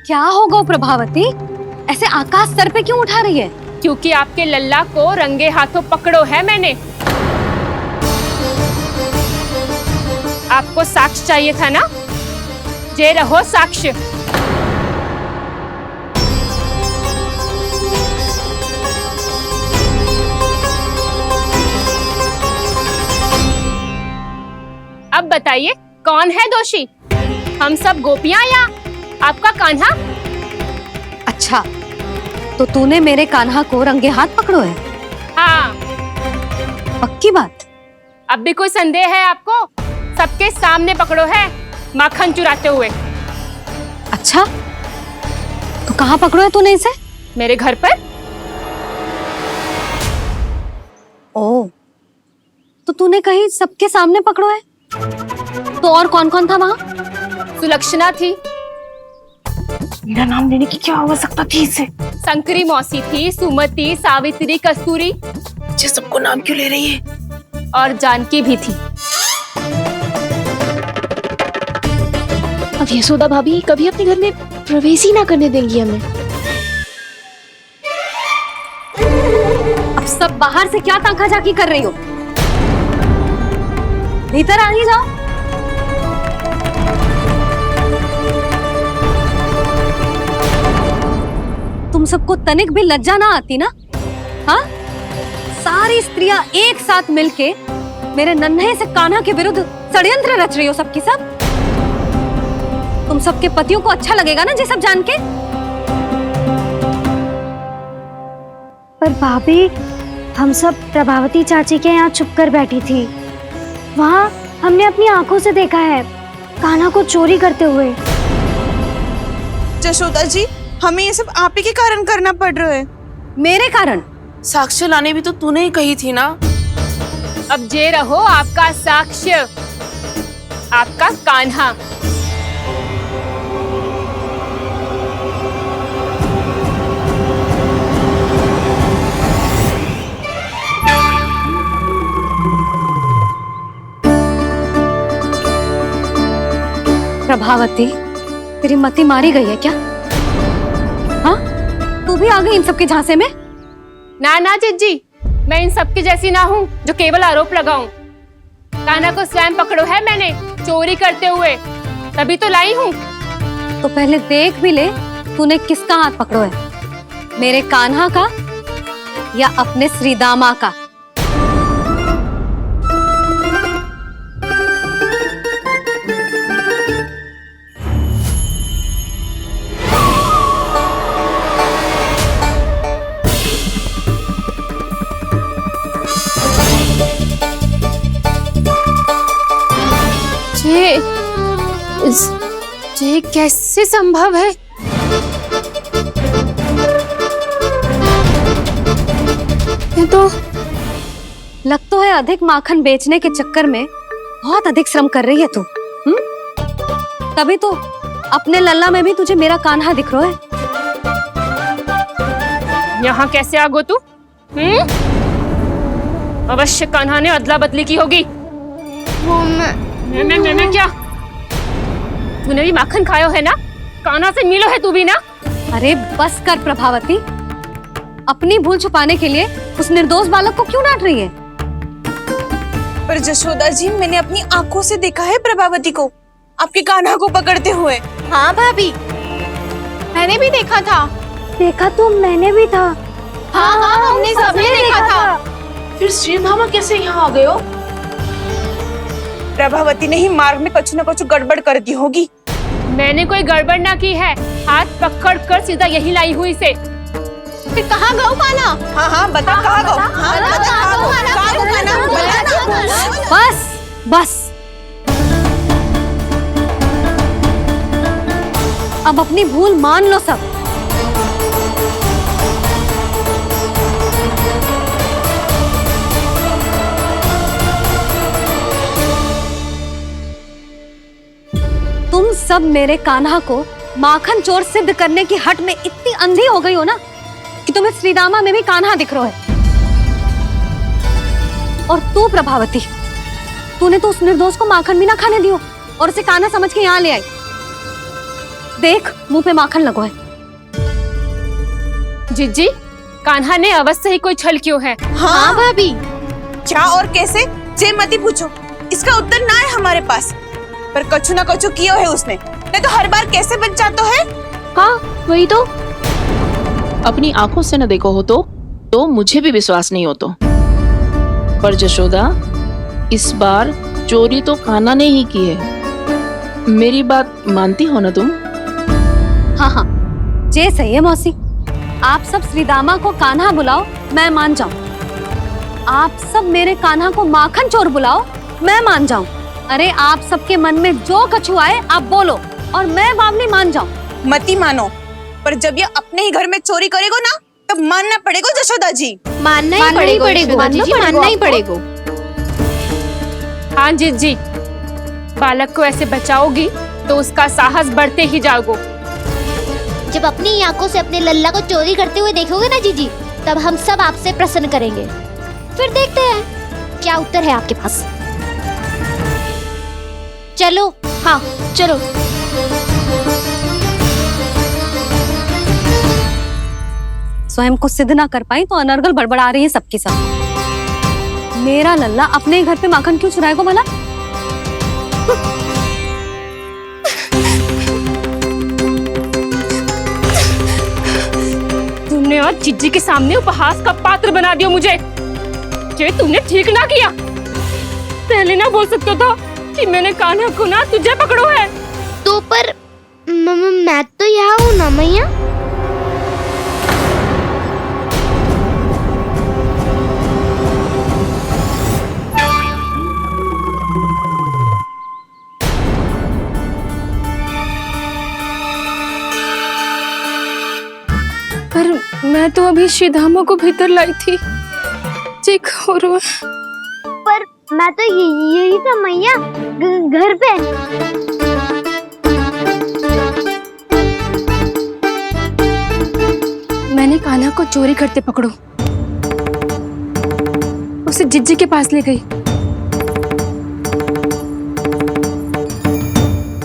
क्या होगा प्रभावती, ऐसे आकाश सर पे क्यों उठा रही है? क्योंकि आपके लल्ला को रंगे हाथों पकड़ो है मैंने। आपको साक्ष्य चाहिए था ना, जे रहो साक्ष्य। अब बताइए कौन है दोषी, हम सब गोपियां या आपका कान्हा? अच्छा, तो तूने मेरे कान्हा को रंगे हाथ पकड़ो है? हाँ। पक्की बात? अब भी कोई संदेह है आपको? सबके सामने पकड़ो है, माखन चुराते हुए। अच्छा, तो कहाँ पकड़ो है तूने इसे? मेरे घर पर। ओ, तो तूने कहीं सबके सामने पकड़ो है? तो और कौन कौन था वहाँ? सुलक्षणा थी। मेरा नाम लेने की क्या आवश्यकता थी इसे? संकरी मौसी थी, सुमति, सावित्री, कस्तूरी। ये सबको नाम क्यों ले रही है? और जानकी भी थी। अब यशोदा भाभी कभी अपने घर में प्रवेश ही ना करने देंगी हमें। अब सब बाहर से क्या ताका झाकी कर रही हो? भीतर आ ही जाओ। तुम सबको तनिक भी लज्जा ना आती ना? हाँ, सारी स्त्रियां एक साथ मिलके मेरे नन्हे से कान्हा के विरुद्ध षड्यंत्र रच रही हो सबकी सब। तुम सबके पतियों को अच्छा लगेगा ना ये सब जान के? पर भाभी, हम सब प्रभावती चाची के यहाँ छुप कर बैठी थी। वहाँ हमने अपनी आंखों से देखा है कान्हा को चोरी करते हुए। जशोदा जी, हमें ये सब आप ही के कारण करना पड़ रहा है। मेरे कारण? साक्ष्य लाने भी तो तूने ही कही थी ना। अब जे रहो आपका साक्ष्य, आपका कान्हा। प्रभावती, तेरी मति मारी गई है क्या? हाँ, तू भी आ गई इन सबके झांसे में? ना ना जिज्जी, मैं इन सबकी जैसी ना हूँ जो केवल आरोप लगाऊं। कान्हा को स्वयं पकड़ो है मैंने चोरी करते हुए, तभी तो लाई हूँ। तो पहले देख भी ले तूने किसका हाथ पकड़ो है, मेरे कान्हा का या अपने श्रीदामा का? ये कैसे संभव है? ये तो लग तो है अधिक माखन बेचने के चक्कर में बहुत अधिक श्रम कर रही है तू। तभी तो अपने लल्ला में भी तुझे मेरा कान्हा दिख रहा है। यहाँ कैसे आ गो तू? अवश्य कान्हा ने अदला बदली की होगी। मैं क्या? तूने भी माखन खायो है ना? कान्हा से मिलो है तू भी ना? अरे बस कर प्रभावती, अपनी भूल छुपाने के लिए उस निर्दोष बालक को क्यों डांट रही है? पर जशोदा जी, मैंने अपनी आंखों से देखा है प्रभावती को आपके कान्हा को पकड़ते हुए। हाँ भाभी, मैंने भी देखा था। देखा तो मैंने भी था। हाँ हाँ, हमने सबने देखा था। फिर श्रीधामा कैसे यहाँ आ गए हो? प्रभावती ने ही मार्ग में कुछ न कुछ गड़बड़ कर दी होगी। मैंने कोई गड़बड़ ना की है, हाथ पकड़ कर सीधा यही लाई हुई से। फिर कहाँ गौ कान्हा? हाँ हाँ, बता कहाँ गौ? हाँ बता कहाँ गौ कान्हा? बस बस, अब अपनी भूल मान लो सब। तुम सब मेरे कान्हा को माखन चोर सिद्ध करने की हट में इतनी अंधी हो गई हो ना कि तुम्हें श्रीदामा में भी कान्हा दिख रहा है। और तू प्रभावती, तूने तो उस निर्दोष को माखन भी ना खाने दियो और उसे कान्हा समझ के यहाँ ले आई। देख, मुंह पे माखन लगो है। जिज्जी, कान्हा ने अवश्य ही कोई छल क्यों है। हाँ भाभी, क्या और कैसे जे मती पूछो, इसका उत्तर ना है हमारे पास। पर कछु ना कछु कियो है उसने, नहीं तो हर बार कैसे बच जाता है। हाँ वही तो। अपनी आंखों से न देखो हो तो मुझे भी विश्वास नहीं हो तो। पर जशोदा, इस बार चोरी तो कान्हा ने ही की है। मेरी बात मानती हो ना तुम? हाँ हाँ, जे सही है मौसी। आप सब श्रीदामा को कान्हा बुलाओ, मैं मान जाऊं। आप सब मेरे कान्हा को माखन चोर बुलाओ, मैं मान जाऊं। अरे आप सबके मन में जो कछु आए आप बोलो और मैं बावली मान जाऊं। मती मानो, पर जब ये अपने ही घर में चोरी करेगो ना तब मानना पड़ेगा जशोदा जी। मानना ही पड़ेगा, मानना ही पड़ेगा। हाँ जिज्जी, बालक को ऐसे बचाओगी तो उसका साहस बढ़ते ही जाओगे। जब अपनी आंखों से अपने लल्ला को चोरी करते हुए देखोगे ना जीजी, तब हम सब आपसे प्रसन्न करेंगे। फिर देखते हैं क्या उत्तर है आपके पास। चलो। हाँ चलो। स्वयं को सिद्ध ना कर पाई तो अनर्गल बड़बड़ा रही है सबके साथ। मेरा लल्ला अपने ही घर पे माखन क्यों चुराएगा भला? तुमने आज जिज्जी के सामने उपहास का पात्र बना दिया मुझे। ये तुमने ठीक ना किया। पहले ना बोल सकता था कि मैंने कान्हा को ना तुझे पकड़ो है। तो पर मैं तो यहाँ हूँ ना मैया। पर मैं तो अभी श्रीधामा को भीतर लाई थी। चेक हो रहा है। पर मैं तो यही था मैया, घर पे। मैंने कान्हा को चोरी करते पकड़ो, उसे जिज्जी के पास ले गई।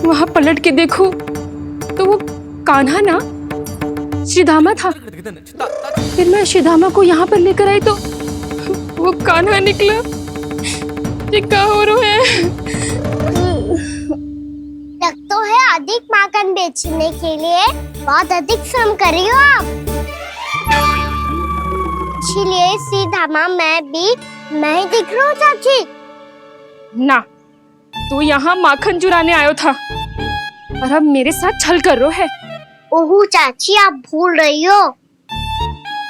वहां पलट के देखो तो वो कान्हा ना श्रीधामा था। फिर मैं श्रीधामा को यहाँ पर लेकर आई तो वो कान्हा निकला। ये क्या हो रहा है? लगता है अधिक माखन बेचने के लिए बहुत अधिक श्रम कर रही हो आप। इसलिए श्रीधामा मैं ही दिख रहा हूँ चाची। ना, तू यहाँ माखन चुराने आयो था और अब मेरे साथ छल कर रहा है। ओह चाची, आप भूल रही हो,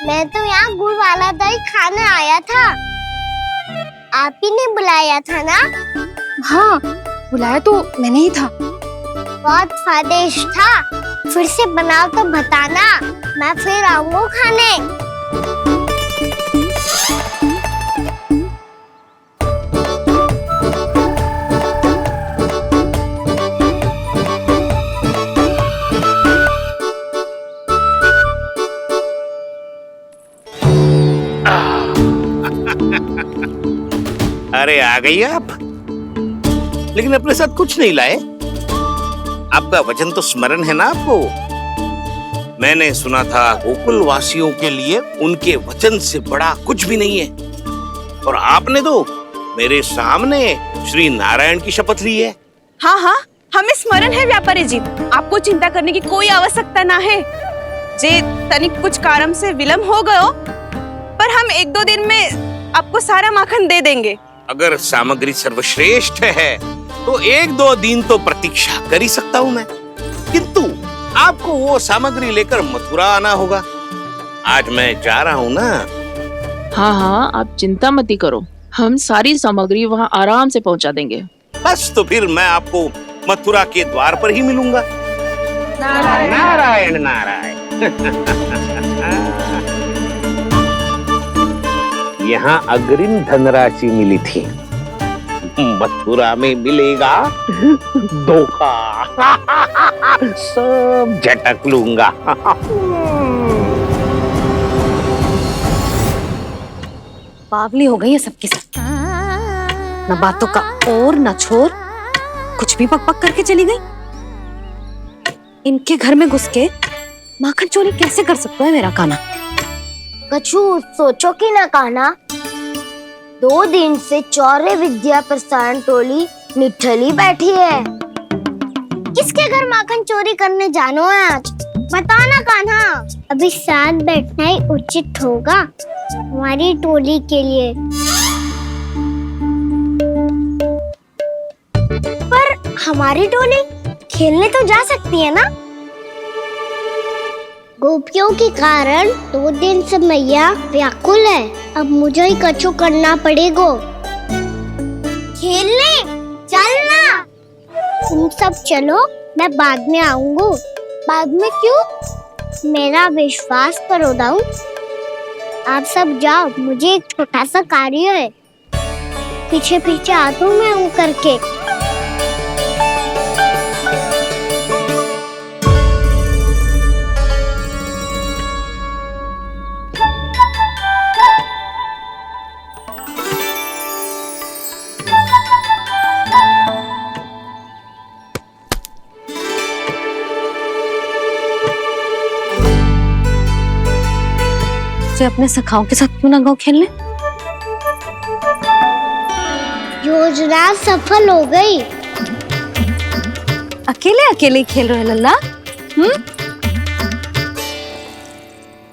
मैं तो यहाँ गुड़ वाला दही खाने आया था। आप ही ने बुलाया था ना? हाँ, बुलाया तो मैंने ही था। बहुत स्वादिष्ट था। फिर से बनाओ तो बताना, मैं फिर आऊंगा खाने। अरे आ गई आप, लेकिन अपने साथ कुछ नहीं लाए। आपका वचन तो स्मरण है ना आपको? मैंने सुना था गोकुल वासियों के लिए उनके वचन से बड़ा कुछ भी नहीं है। और आपने तो मेरे सामने श्री नारायण की शपथ ली है। हाँ हाँ, हमें स्मरण है व्यापारी जी। आपको चिंता करने की कोई आवश्यकता ना है। जे तनिक कुछ कारण से विलंब हो गयो, पर हम 1-2 दिन में आपको सारा माखन दे देंगे। अगर सामग्री सर्वश्रेष्ठ है तो 1-2 दिन तो प्रतीक्षा कर ही सकता हूँ मैं, किंतु आपको वो सामग्री लेकर मथुरा आना होगा। आज मैं जा रहा हूँ ना। हाँ हाँ, आप चिंता मत करो, हम सारी सामग्री वहाँ आराम से पहुँचा देंगे। बस तो फिर मैं आपको मथुरा के द्वार पर ही मिलूंगा। नारायण नारायण। यहाँ अग्रिम धनराशि मिली थी, मथुरा में मिलेगा धोखा। सब झटक लूंगा। बावली हो गई है सबकी सब। न बातों का और न छोर, कुछ भी पक पक करके चली गई। इनके घर में घुस के माखन चोरी कैसे कर सकता है मेरा कान्हा? कछु सोचो कि ना कान्हा, 2 दिन से चौर्य विद्या प्रसारण टोली निठली बैठी है। किसके घर माखन चोरी करने जानो है आज? बता ना कान्हा। अभी साथ बैठना ही उचित होगा हमारी टोली के लिए। पर हमारी टोली खेलने तो जा सकती है ना? गोपियों के कारण 2 दिन से मैया व्याकुल है। अब मुझे ही कछु करना पड़ेगा। खेलने चलना। तुम सब चलो, मैं बाद में आऊंगा। बाद में क्यों? मेरा विश्वास करो दाऊ। आप सब जाओ, मुझे एक छोटा सा कार्य है। पीछे पीछे आता हूँ मैं हूँ करके। अपने सखाओं के साथ क्यों ना गाँव खेलने? योजना सफल हो गई। अकेले अकेले खेल रहे लल्ला?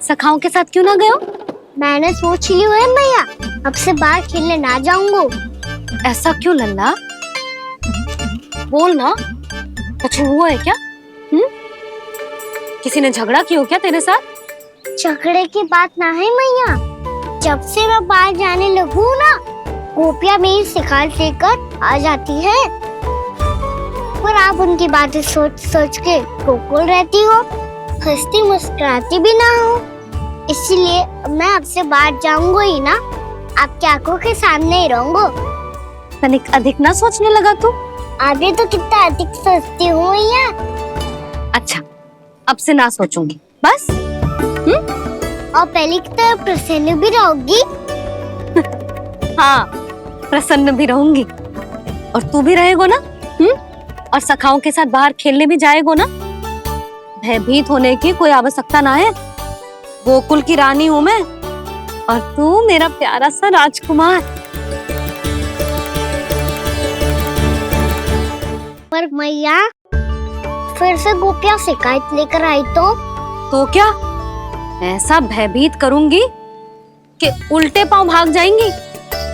सखाओं के साथ क्यों ना गए हो? मैंने सोच लिया है मैया, अब से बाहर खेलने ना जाऊंगा। ऐसा क्यों लल्ला? बोल ना, कुछ हुआ है क्या? किसी ने झगड़ा किया हो क्या तेरे साथ? झगड़े की बात ना है मैया। जब से मैं बाहर जाने लगू ना, गोपियां मेरी शिकायत लेकर आ जाती है। पर आप उनकी बातें सोच सोच के गोकुल रहती हो, हंसती मुस्कुराती भी ना हो। इसलिए मैं आपसे बाहर जाऊंगा ही ना, आपकी आंखों के सामने ही रहूंगा। तनिक अधिक ना सोचने लगा तू? आगे तो कितना अधिक सोचती हूँ मैया। अच्छा, अब से ना सोचूंगी बस। और पहले की तरह प्रसन्न भी रहोगी? हाँ, प्रसन्न भी रहूंगी। और तू भी रहेगा ना? और सखाओं के साथ बाहर खेलने भी जाएगा ना? भयभीत होने की कोई आवश्यकता ना है। गोकुल की रानी हूँ मैं, और तू मेरा प्यारा सा राजकुमार। पर मैया, फिर से गोपियां शिकायत लेकर आई तो क्या? ऐसा भयभीत करूंगी कि उल्टे पांव भाग जाएंगी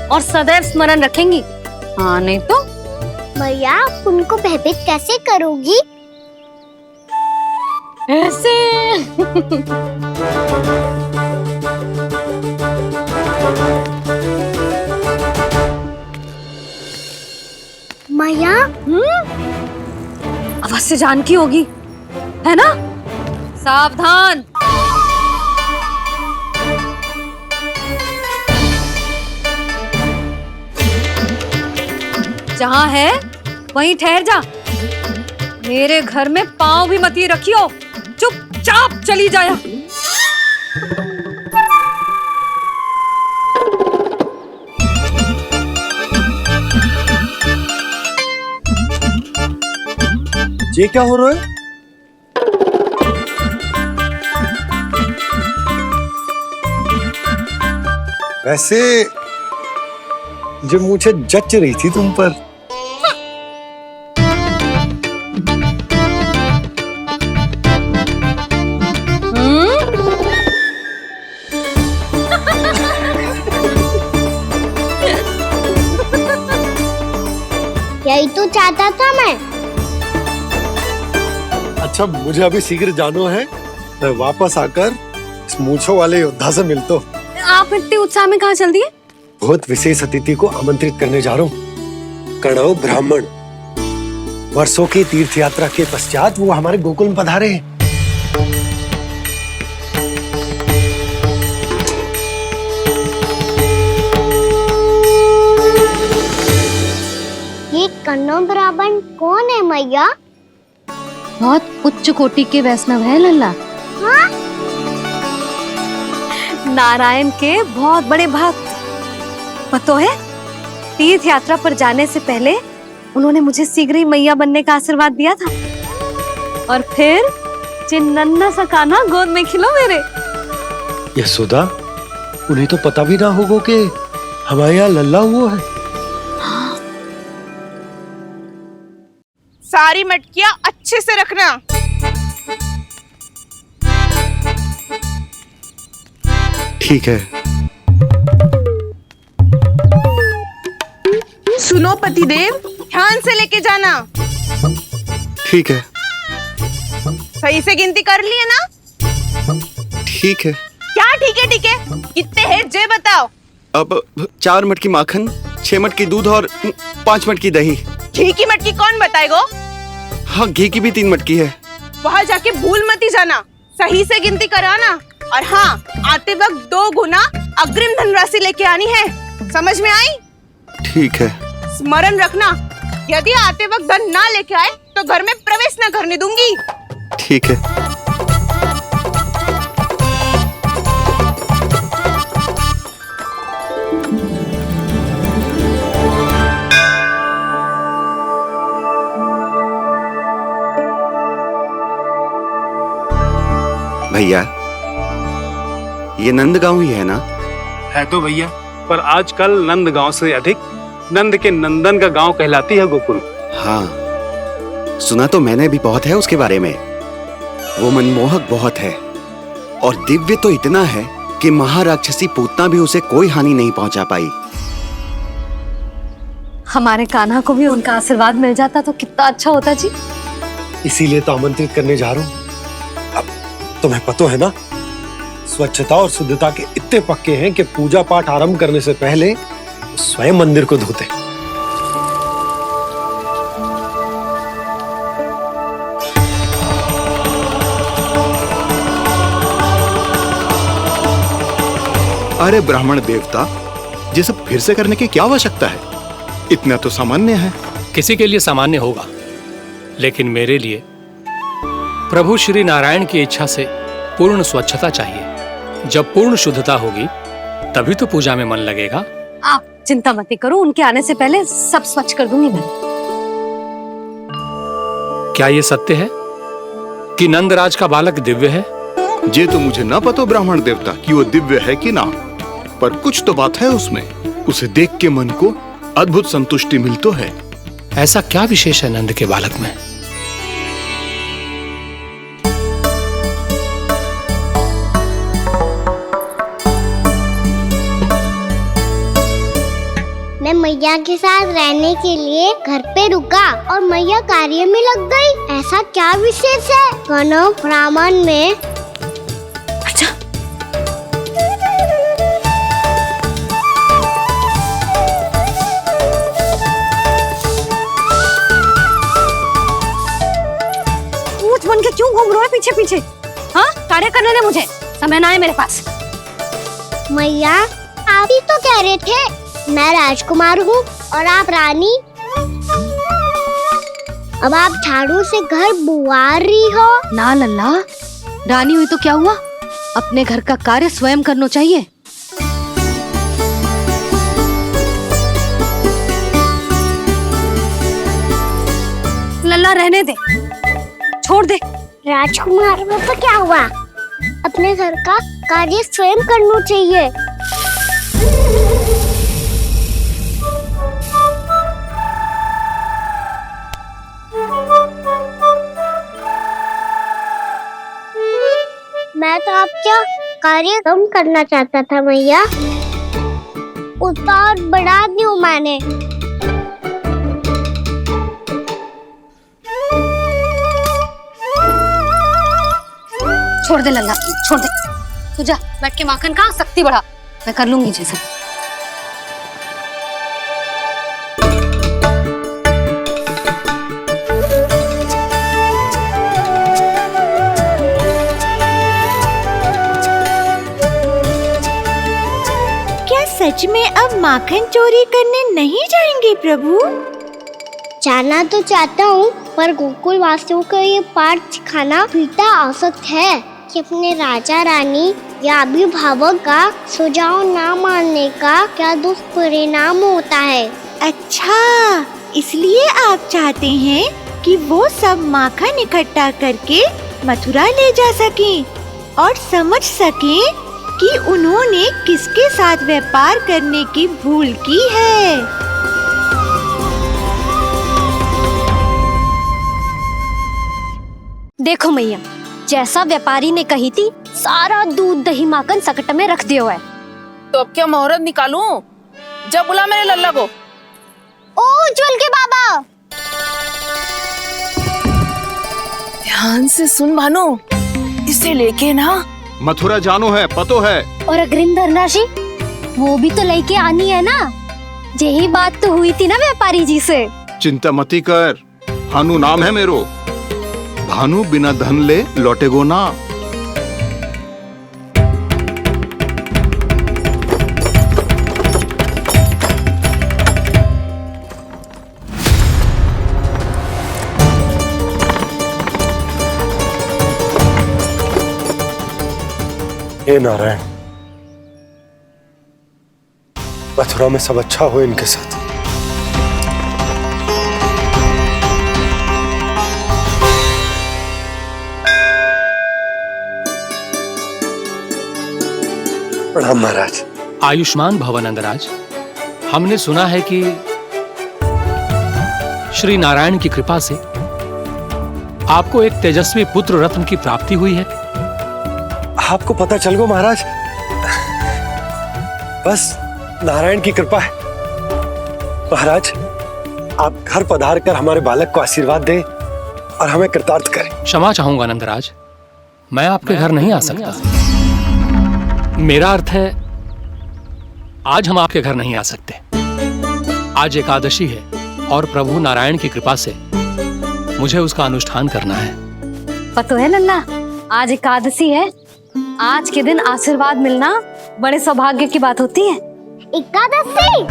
और सदैव स्मरण रखेंगी। हाँ नहीं तो? मैया, आप उनको भयभीत कैसे करोगी? ऐसे। मैया, अवश्य जानकी होगी, है ना? सावधान। जहाँ है वहीं ठहर जा। मेरे घर में पाँव भी मत ही रखियो, चुपचाप चली जाया। ये क्या हो रहा है? वैसे जो मुझे जच रही थी तुम पर। यही तो चाहता था मैं। अच्छा, मुझे अभी शीघ्र जाना है। मैं वापस आकर इस मूंछों वाले योद्धा से मिलता हूँ। आप इतने उत्साह में कहाँ चल दिए? बहुत विशेष अतिथि को आमंत्रित करने जा रहा हूँ। कणव ब्राह्मण। वर्षों की तीर्थ यात्रा के पश्चात वो हमारे गोकुल में पधारे हैं। कन्नौ ब्राह्मण कौन है मैया? बहुत उच्च कोटि के वैष्णव है लल्ला। हाँ? नारायण के बहुत बड़े भक्त। पता है, तीर्थ यात्रा पर जाने से पहले उन्होंने मुझे शीघ्र ही मैया बनने का आशीर्वाद दिया था। और फिर चिन्नन्ना सा कान्हा गोद में खिलो मेरे। यशोदा, उन्हें तो पता भी ना होगा कि हमारे यहाँ लल्ला हुआ है। सारी मटकियां अच्छे से रखना। ठीक है। सुनो पतिदेव, ध्यान से लेके जाना। ठीक है। सही से गिनती कर लिए ना? ठीक है। क्या ठीक है ठीक है? कितने हैं जे बताओ। अब 4 मटकी माखन, 6 मटकी दूध और 5 मटकी दही। घी की मटकी कौन बताएगा? हाँ, घी की भी 3 मटकी है। वहाँ जाके भूल मती जाना, सही से गिनती कराना। और हाँ, आते वक्त 2 गुना अग्रिम धनराशि लेके आनी है। समझ में आई? ठीक है। स्मरण रखना, यदि आते वक्त धन ना लेके आए तो घर में प्रवेश न करने दूंगी। ठीक है। भैया, ये नंदगांव ही है ना? है तो भैया, पर आजकल नंदगांव से अधिक नंद के नंदन का गांव कहलाती है गोकुल। हाँ, सुना तो मैंने भी बहुत है उसके बारे में। वो मनमोहक बहुत है और दिव्य तो इतना है कि महाराक्षसी पूतना भी उसे कोई हानि नहीं पहुंचा पाई। हमारे कान्हा को भी उनका आशीर्वाद मिल जाता तो कितना अच्छा होता जी। इसीलिए तो आमंत्रित करने जा रहा हूँ। अब तुम्हें पता है ना, स्वच्छता और शुद्धता के इतने पक्के हैं कि पूजा पाठ आरंभ करने से पहले स्वयं मंदिर को धोते। अरे ब्राह्मण देवता, ये सब फिर से करने की क्या आवश्यकता है? इतना तो सामान्य है। किसी के लिए सामान्य होगा, लेकिन मेरे लिए प्रभु श्री नारायण की इच्छा से पूर्ण स्वच्छता चाहिए। जब पूर्ण शुद्धता होगी तभी तो पूजा में मन लगेगा। आप चिंता मत करो, उनके आने से पहले सब स्वच्छ कर दूंगी मैं। क्या ये सत्य है कि नंदराज का बालक दिव्य है? ये तो मुझे ना पता ब्राह्मण देवता कि वो दिव्य है कि ना, पर कुछ तो बात है उसमें। उसे देख के मन को अद्भुत संतुष्टि मिल तो है। ऐसा क्या विशेष है नंद के बालक में? मैं मैया के साथ रहने के लिए घर पे रुका और मैया कार्य में लग गई। ऐसा क्या विशेष है कन्नौ ब्राह्मण में? अच्छा, ऊँट बन के क्यों घूम रहे हो पीछे पीछे? हाँ, कार्य करने दे मुझे, समय ना है मेरे पास। मैया, आप ही तो कह रहे थे मैं राजकुमार हूँ और आप रानी। अब आप झाड़ू से घर बुआर रही हो। ना लल्ला, रानी हुई तो क्या हुआ, अपने घर का कार्य स्वयं करना चाहिए। लल्ला रहने दे, छोड़ दे। राजकुमार में तो क्या हुआ, अपने घर का कार्य स्वयं करना चाहिए। मैं तो आपका कार्य कम करना चाहता था मैया, उसका और बढ़ा दूं मैंने। छोड़ दे लल्ला, छोड़ दे। तू जा बैठ के माखन खा, शक्ति बढ़ा, मैं कर लूंगी जैसे। क्या सच में अब माखन चोरी करने नहीं जाएंगे प्रभु? जाना तो चाहता हूँ, पर गोकुल वासियों को ये पाठ सिखाना पिता आवश्यक है कि अपने राजा रानी या अभिभावक का सुझाव ना मानने का क्या दुष्परिणाम होता है। अच्छा, इसलिए आप चाहते हैं कि वो सब माखन इकट्ठा करके मथुरा ले जा सकें और समझ सकें कि उन्होंने किसके साथ व्यापार करने की भूल की है। देखो मैया, जैसा व्यापारी ने कही थी, सारा दूध दही माखन सकट में रख दियो है। तो अब क्या मुहूर्त निकालूं? जब बुला मेरे लल्ला को। ओ उज्जवल के बाबा, ध्यान से सुन भानु, इसे लेके ना मथुरा जानो है, पतो है। और अग्रिम धनराशि वो भी तो लेके आनी है ना। यही बात तो हुई थी ना व्यापारी जी से। चिंता मती कर, भानु नाम है मेरो। भानु बिना धन ले लौटेगो ना। हे नारायण, मथुरा में सब अच्छा हो इनके साथ। प्रणाम महाराज। आयुष्मान भव नंदराज। हमने सुना है कि श्री नारायण की कृपा से आपको एक तेजस्वी पुत्र रत्न की प्राप्ति हुई है। आपको पता चल गो महाराज, बस नारायण की कृपा है। महाराज, आप घर पधार कर हमारे बालक को आशीर्वाद दें और हमें कृतार्थ करें। क्षमा चाहूंगा नंदराज, मैं आपके घर नहीं आ सकता। मेरा अर्थ है, आज हम आपके घर नहीं आ सकते। आज एकादशी है और प्रभु नारायण की कृपा से मुझे उसका अनुष्ठान करना है। पता है लल्ला, आज एकादशी है। आज के दिन आशीर्वाद मिलना बड़े सौभाग्य की बात होती है। एकादशी,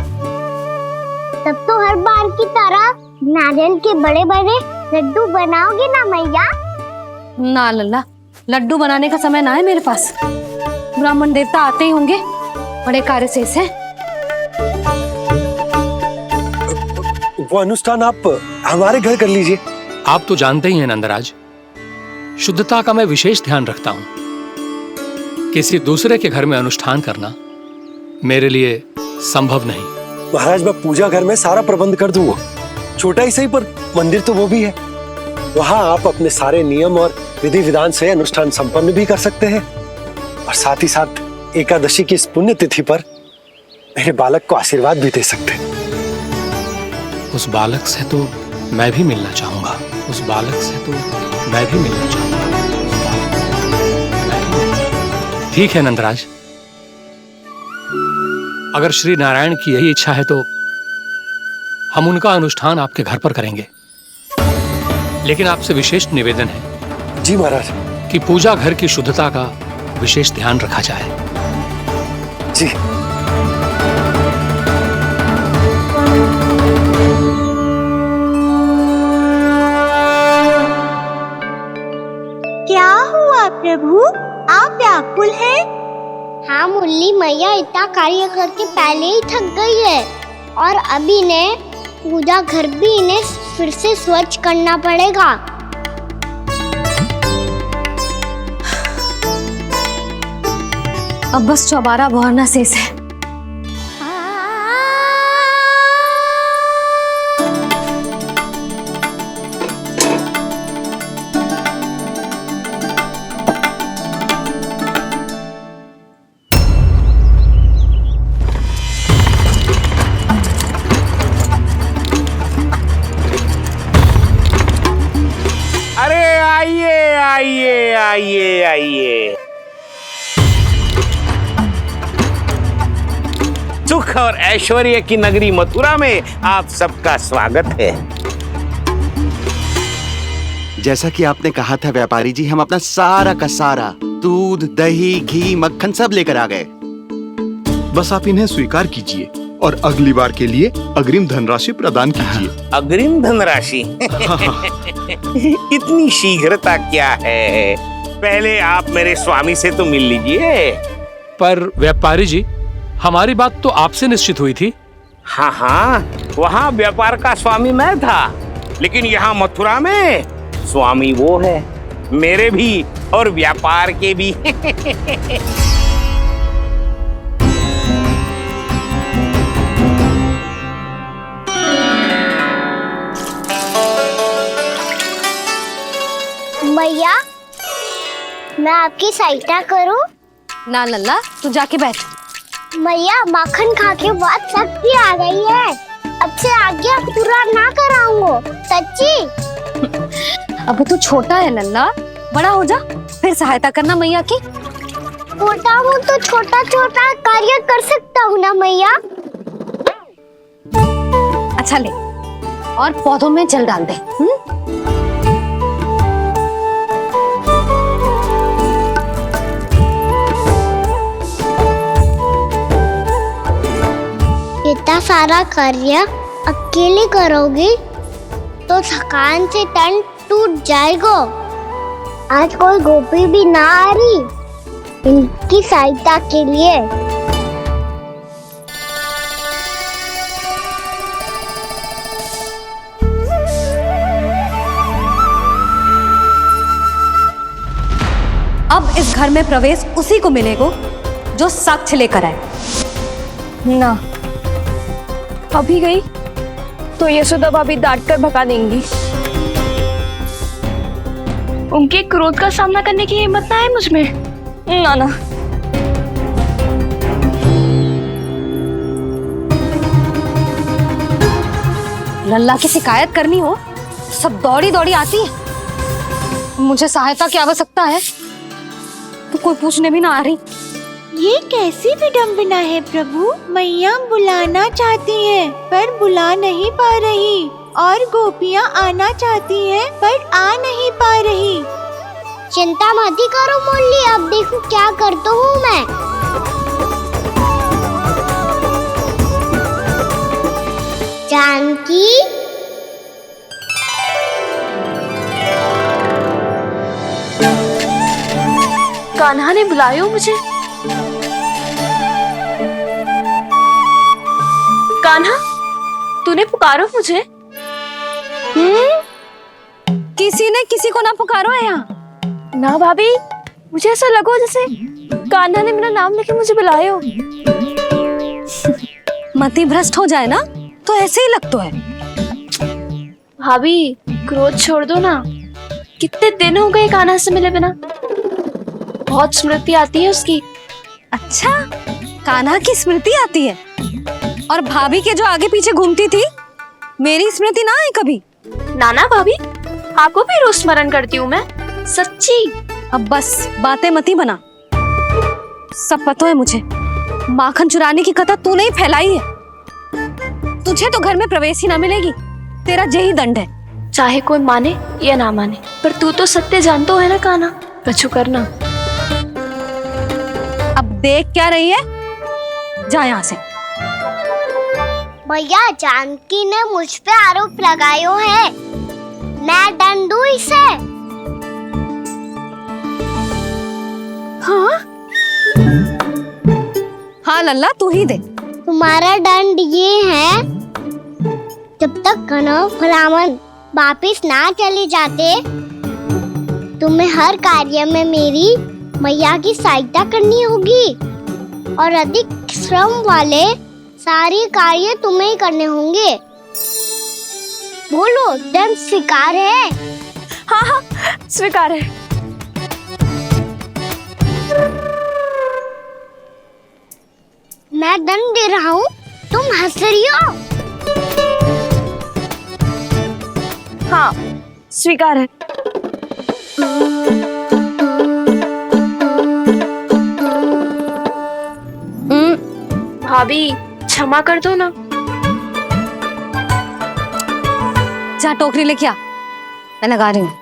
तब तो हर बार की तरह नारियल के बड़े बड़े लड्डू बनाओगे ना मैया? ना लल्ला, लड्डू बनाने का समय ना है मेरे पास। ब्राह्मण देवता आते ही होंगे, बड़े कार्य शेष हैं। वो अनुष्ठान आप हमारे घर कर लीजिए। आप तो जानते ही हैं नंदराज, शुद्धता का मैं विशेष ध्यान रखता हूं। किसी दूसरे के घर में अनुष्ठान करना मेरे लिए संभव नहीं। महाराज, मैं पूजा घर में सारा प्रबंध कर दूंगा। छोटा ही सही, पर मंदिर तो वो भी है। वहां आप अपने सारे नियम और विधि विधान से अनुष्ठान संपन्न भी कर सकते हैं और साथ ही साथ एकादशी की इस पुण्य तिथि पर मेरे बालक को आशीर्वाद भी दे सकते हैं। उस बालक से तो मैं भी मिलना चाहूंगा। उस बालक से तो मैं भी मिलना चाहूंगा। ठीक है नंदराज, अगर श्री नारायण की यही इच्छा है तो हम उनका अनुष्ठान आपके घर पर करेंगे। लेकिन आपसे विशेष निवेदन है। जी महाराज। कि पूजा घर की शुद्धता का विशेष ध्यान रखा जाए। जी। क्या हुआ प्रभु, आप व्याकुल हैं? हाँ मुरली मैया, इतना कार्य करके पहले ही थक गई है और अभी इन्हें पूजा घर भी इन्हें फिर से स्वच्छ करना पड़ेगा। अब बस चौबारा बहारना शेष है। अरे आइए आइए आइए आइए, सुख और ऐश्वर्य की नगरी मथुरा में आप सबका स्वागत है। जैसा कि आपने कहा था व्यापारी जी, हम अपना सारा का सारा दूध, दही, घी, मक्खन सब लेकर आ गए। बस आप इन्हें स्वीकार कीजिए और अगली बार के लिए अग्रिम धनराशि प्रदान कीजिए। अग्रिम धनराशि? इतनी शीघ्रता क्या है? पहले आप मेरे स्वामी से तो मिल लीजिए। पर व्यापारी जी, हमारी बात तो आपसे निश्चित हुई थी। हाँ हाँ, वहाँ व्यापार का स्वामी मैं था, लेकिन यहाँ मथुरा में स्वामी वो है, मेरे भी और व्यापार के भी। मैया, मैं आपकी सहायता करूं? ना लल्ला, तू जाके बैठ। मैया, माखन खा के बहुत शक्ति आ गई है। अब से आगे पूरा ना कराऊंगा, सच्ची। अब तू छोटा है लल्ला, बड़ा हो जा फिर सहायता करना मैया की। छोटा हूँ तो छोटा छोटा कार्य कर सकता हूँ ना मैया। अच्छा ले, और पौधों में जल डाल दे। इतना सारा कार्य अकेले करोगी तो थकान से तन टूट जाएगा। आज कोई गोपी भी ना आ रही इनकी सहायता के लिए। अब इस घर में प्रवेश उसी को मिलेगा जो साक्ष्य लेकर आए। ना, अभी गई तो यशोदा भाभी डांट कर भगा देंगी। उनके क्रोध का सामना करने की हिम्मत ना है मुझ में। ना ना। लल्ला की शिकायत करनी हो सब दौड़ी दौड़ी आती है। मुझे सहायता की आवश्यकता है तो कोई पूछने भी ना आ रही। ये कैसी विडंबना है प्रभु। मैया बुलाना चाहती हैं पर बुला नहीं पा रही, और गोपियाँ आना चाहती हैं पर आ नहीं पा रही। चिंता मत करो मुरली, अब देखो क्या करता हूँ मैं। जानकी, कान्हा ने बुलाया मुझे। कान्हा, तूने पुकारो मुझे? किसी ने किसी को ना पुकारो है यहाँ। ना भाभी, मुझे ऐसा लगो जैसे कान्हा ने मेरा नाम लेके मुझे बुलाया हो। मति भ्रष्ट हो जाए ना तो ऐसे ही लगता है। भाभी, क्रोध छोड़ दो ना। कितने दिन हो गए कान्हा से मिले बिना। बहुत स्मृति आती है उसकी। अच्छा, कान्हा की स्मृति आती है? और भाभी के जो आगे पीछे घूमती थी, मेरी स्मृति ना है कभी? नाना भाभी, आपको भी रोज स्मरण करती हूँ मैं, सच्ची। अब बस बातें मती बना। सब पता है मुझे। माखन चुराने की कथा तूने ही फैलाई है। तुझे तो घर में प्रवेश ही ना मिलेगी। तेरा यही दंड है। चाहे कोई माने या ना माने, पर तू तो सत्य जानतो है ना कान्हा। कछु करना। अब देख क्या रही है, जा यहाँ से। भैया, जानकी ने मुझ पे आरोप लगायो है, मैं दंड दूं इसे? हाँ हाँ लल्ला, तू ही दे। तुम्हारा दंड ये है, जब तक कनव ब्राह्मण वापिस ना चले जाते, तुम्हें हर कार्य में मेरी मैया की सहायता करनी होगी, और अधिक श्रम वाले सारे कार्य तुम्हें ही करने होंगे। बोलो, दंड स्वीकार है? हाँ हाँ, स्वीकार है। मैं दंड दे रहा हूँ, तुम हंस रही हो? हाँ, स्वीकार है। भाभी, क्षमा कर दो ना। जा टोकरी लेके आ, मैं लगा रही हूँ।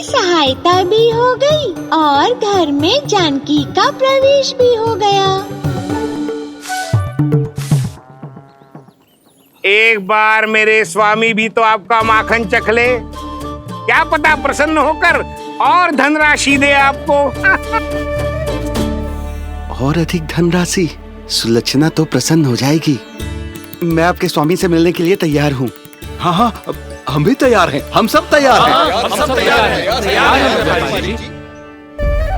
सहायता भी हो गई और घर में जानकी का प्रवेश भी हो गया। एक बार मेरे स्वामी भी तो आपका माखन चख ले, क्या पता प्रसन्न होकर और धनराशि दे आपको। और अधिक धनराशि? सुलक्षणा तो प्रसन्न हो जाएगी। मैं आपके स्वामी से मिलने के लिए तैयार हूँ। हाँ हाँ, हम भी तैयार हैं, हम सब तैयार हैं। हम सब तैयार हैं।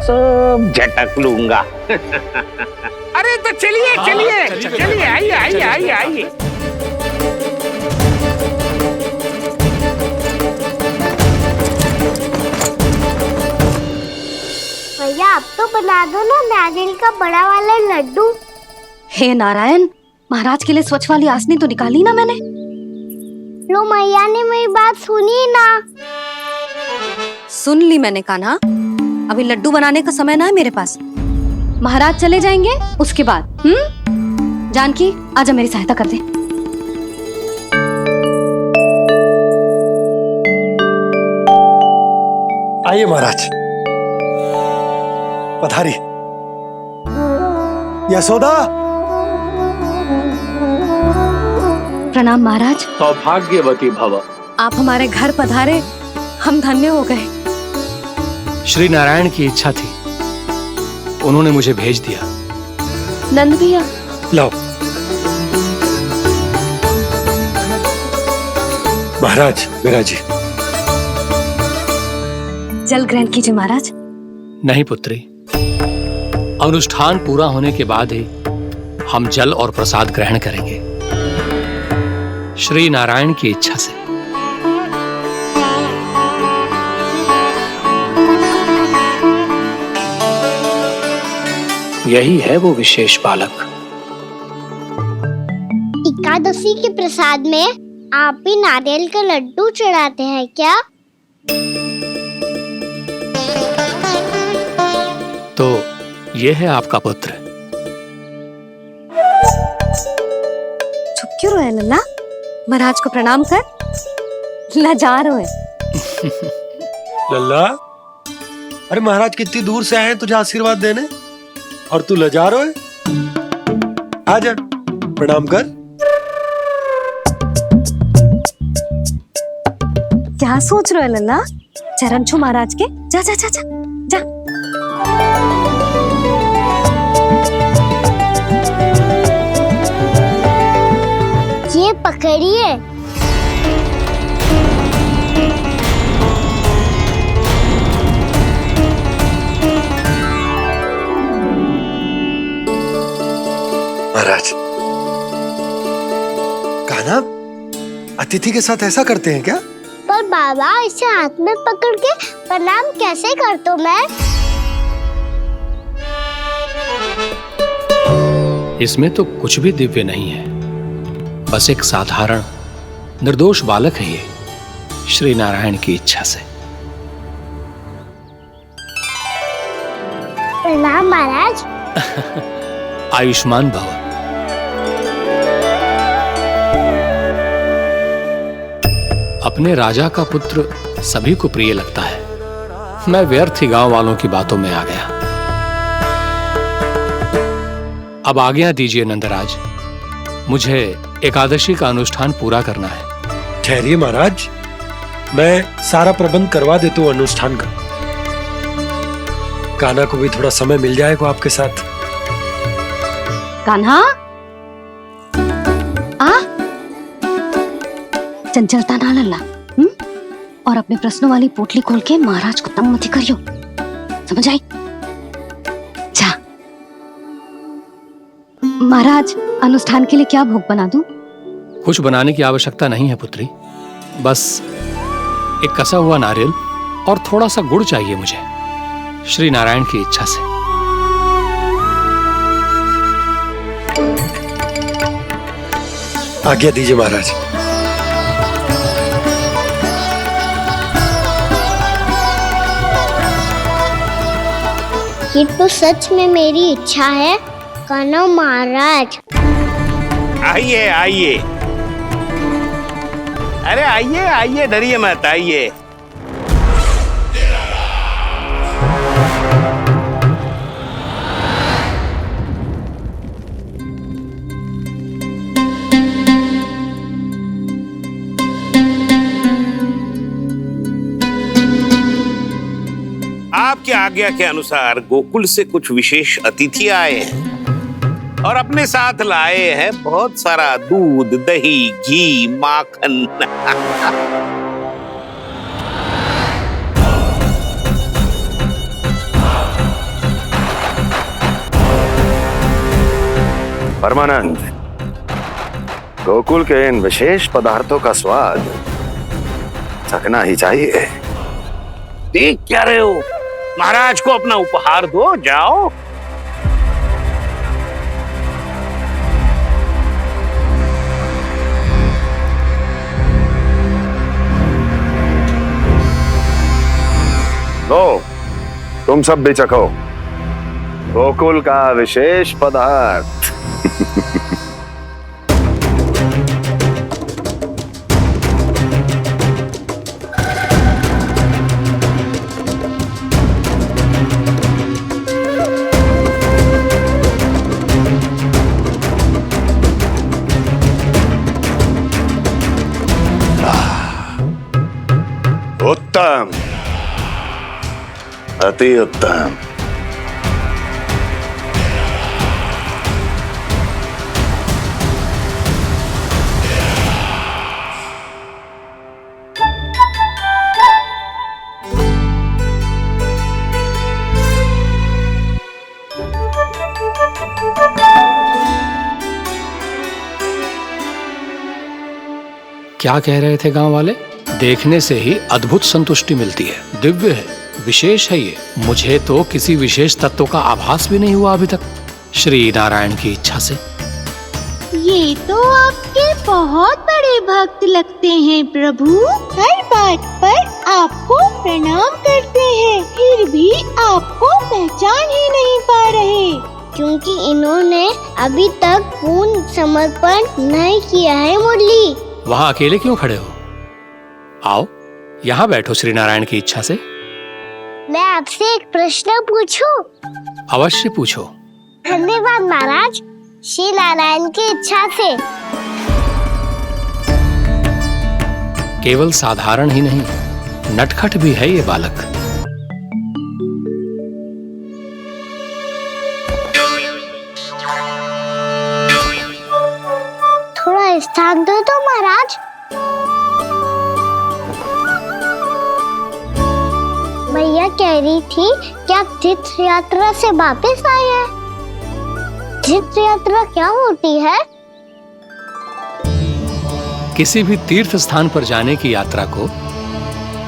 सब झटक लूंगा। अरे तो चलिए चलिए चलिए, आइए आइए आइए आइए। भैया आप तो बना दो ना नारियल का बड़ा वाला लड्डू। हे नारायण, महाराज के लिए स्वच्छ वाली आसनी तो निकाली ना मैंने। लो मैया ने मेरी बात सुनी ना। सुन ली मैंने कान्हा, अभी लड्डू बनाने का समय ना है मेरे पास। महाराज चले जाएंगे उसके बाद। जानकी आजा मेरी सहायता कर दे। आइए महाराज, पधारी। यशोदा। प्रणाम महाराज। सौभाग्यवती भव। आप हमारे घर पधारे, हम धन्य हो गए। श्री नारायण की इच्छा थी, उन्होंने मुझे भेज दिया। नंद भैया लाओ। महाराज मेरा जी। जल ग्रहण कीजिए महाराज। नहीं पुत्री, अनुष्ठान पूरा होने के बाद ही हम जल और प्रसाद ग्रहण करेंगे, श्री नारायण की इच्छा से। यही है वो विशेष बालक। एकादशी के प्रसाद में आप भी नारियल का लड्डू चढ़ाते हैं क्या? तो ये है आपका पुत्र। चुप क्यों रहे लल्ला? महाराज को प्रणाम कर। लाजार हो। लल्ला, अरे महाराज कितनी दूर से आए हैं तुझे आशीर्वाद देने, और तू लजा रहा है। आजा प्रणाम कर। क्या सोच रहे हो लल्ला? चरण छू महाराज के। जा जा जा जा जा। ये पकड़िए। महाराज, कान्हा अतिथि के साथ ऐसा करते हैं क्या? पर बाबा इसे हाथ में पकड़ के प्रणाम कैसे करता हूँ मैं? इसमें तो कुछ भी दिव्य नहीं है, बस एक साधारण निर्दोष बालक है ये, श्री नारायण की इच्छा से। प्रणाम महाराज। आयुष्मान भव। अपने राजा का पुत्र सभी को प्रिय लगता है। मैं व्यर्थ ही गांव वालों की बातों में आ गया। अब आज्ञा दीजिए नंदराज, मुझे एकादशी का अनुष्ठान पूरा करना है। ठहरिए महाराज, मैं सारा प्रबंध करवा देता हूँ अनुष्ठान का। कान्हा को भी थोड़ा समय मिल जाएगा आपके साथ। कान्हा, आ चंचलता ना लल्ला। और अपने प्रश्नों वाली पोटली खोल के महाराज को तंग मत करियो, समझ आई? जा। महाराज, अनुष्ठान के लिए क्या भोग बना दूं? कुछ बनाने की आवश्यकता नहीं है पुत्री, बस एक कसा हुआ नारियल और थोड़ा सा गुड़ चाहिए मुझे, श्री नारायण की इच्छा से। आज्ञा दीजिए महाराज। ये तो सच में मेरी इच्छा है कान्हा महाराज। आइए आइए, अरे आइए आइए, डरिए मत, आइए। आज्ञा के अनुसार गोकुल से कुछ विशेष अतिथि आए हैं और अपने साथ लाए हैं बहुत सारा दूध, दही, घी, माखन। परमानंद, गोकुल के इन विशेष पदार्थों का स्वाद चखना ही चाहिए। देख क्या रहे हो? महाराज को अपना उपहार दो, जाओ। लो, तुम सब भी चखो गोकुल का विशेष पदार्थ। उत्तम, अति उत्तम। क्या कह रहे थे गांव वाले? देखने से ही अद्भुत संतुष्टि मिलती है, दिव्य है, विशेष है ये। मुझे तो किसी विशेष तत्व का आभास भी नहीं हुआ अभी तक, श्री नारायण की इच्छा से। ये तो आपके बहुत बड़े भक्त लगते हैं प्रभु। हर बात पर आपको प्रणाम करते हैं, फिर भी आपको पहचान ही नहीं पा रहे। क्योंकि इन्होंने अभी तक पूर्ण समर्पण नहीं किया है मुरली। वहाँ अकेले क्यों खड़े हो? आओ यहाँ बैठो श्री नारायण की इच्छा से। मैं आपसे एक प्रश्न पूछूं? अवश्य पूछो। धन्यवाद महाराज, श्री नारायण की इच्छा से। केवल साधारण ही नहीं, नटखट भी है ये बालक। थोड़ा स्थान दो तो महाराज। भैया कह रही थी कि आप तीर्थ यात्रा से वापस आए हैं। तीर्थ यात्रा क्या होती है? किसी भी तीर्थ स्थान पर जाने की यात्रा को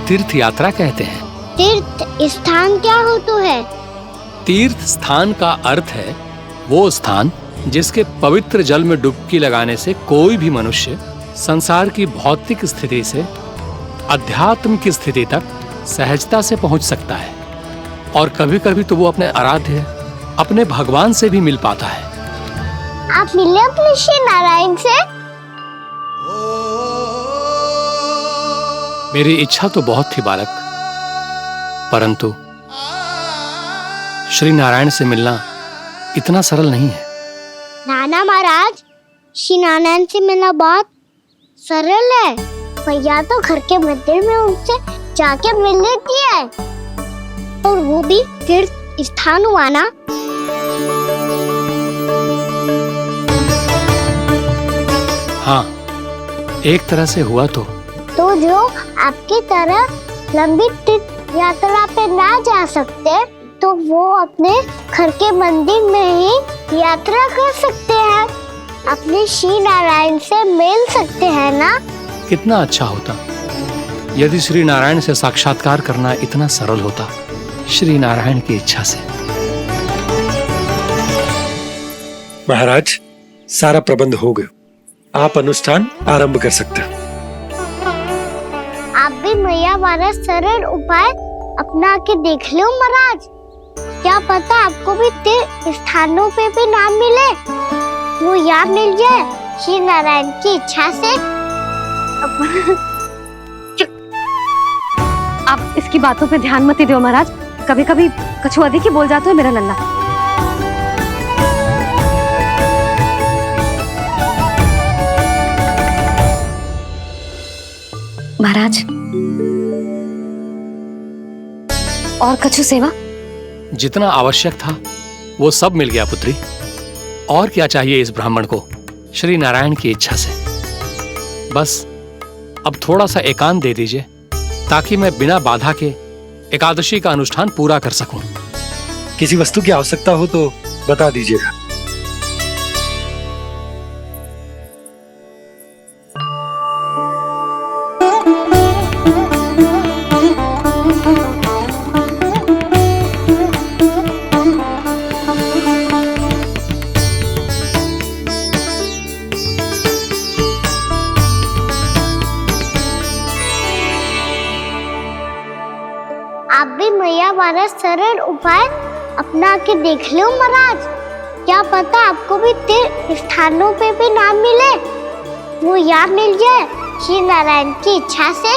तीर्थ यात्रा कहते हैं। तीर्थ स्थान क्या होता है? तीर्थ स्थान का अर्थ है वो स्थान जिसके पवित्र जल में डुबकी लगाने से कोई भी मनुष्य संसार की भौतिक स्थिति से अध्यात्म की स्थिति तक सहजता से पहुंच सकता है, और कभी कभी तो वो अपने आराध्य, अपने भगवान से भी मिल पाता है। आप मिले अपने श्री नारायण से? मेरी इच्छा तो बहुत थी बालक, परंतु श्री नारायण से मिलना इतना सरल नहीं है। नाना महाराज, श्री नारायण से मिलना बहुत सरल है। भैया तो घर के मंदिर में उनसे जाके मिल लेती है, और वो भी तीर्थ स्थान हुआ ना। हाँ, एक तरह से हुआ तो जो आपकी तरह लंबी तीर्थ यात्रा पे ना जा सकते, तो वो अपने घर के मंदिर में ही यात्रा कर सकते हैं, अपने श्री नारायण से मिल सकते हैं ना। कितना अच्छा होता यदि श्री नारायण से साक्षात्कार करना इतना सरल होता, श्री नारायण की इच्छा से। महाराज, सारा प्रबंध हो गया, आप अनुष्ठान आरंभ कर सकते हैं। आप भी मैया वाला सरल उपाय अपना के देख लो महाराज। क्या पता आपको भी तीर्थ स्थानों पे भी नाम मिले, वो याद मिल जाए श्री नारायण की इच्छा से। आप इसकी बातों पे ध्यान मत दो महाराज, कभी कभी कछु अधिक ही बोल जाते हो मेरा लल्ला। महाराज, और कछु सेवा? जितना आवश्यक था वो सब मिल गया पुत्री। और क्या चाहिए इस ब्राह्मण को श्री नारायण की इच्छा से। बस अब थोड़ा सा एकांत दे दीजिए ताकि मैं बिना बाधा के एकादशी का अनुष्ठान पूरा कर सकूं। किसी वस्तु की आवश्यकता हो तो बता दीजिएगा। आप भी मैया वाला सरल उपाय अपना के देख लो महाराज। क्या पता आपको भी तीर्थ स्थानों पे भी नाम मिले, वो यहाँ मिल जाए श्री नारायण की इच्छा से।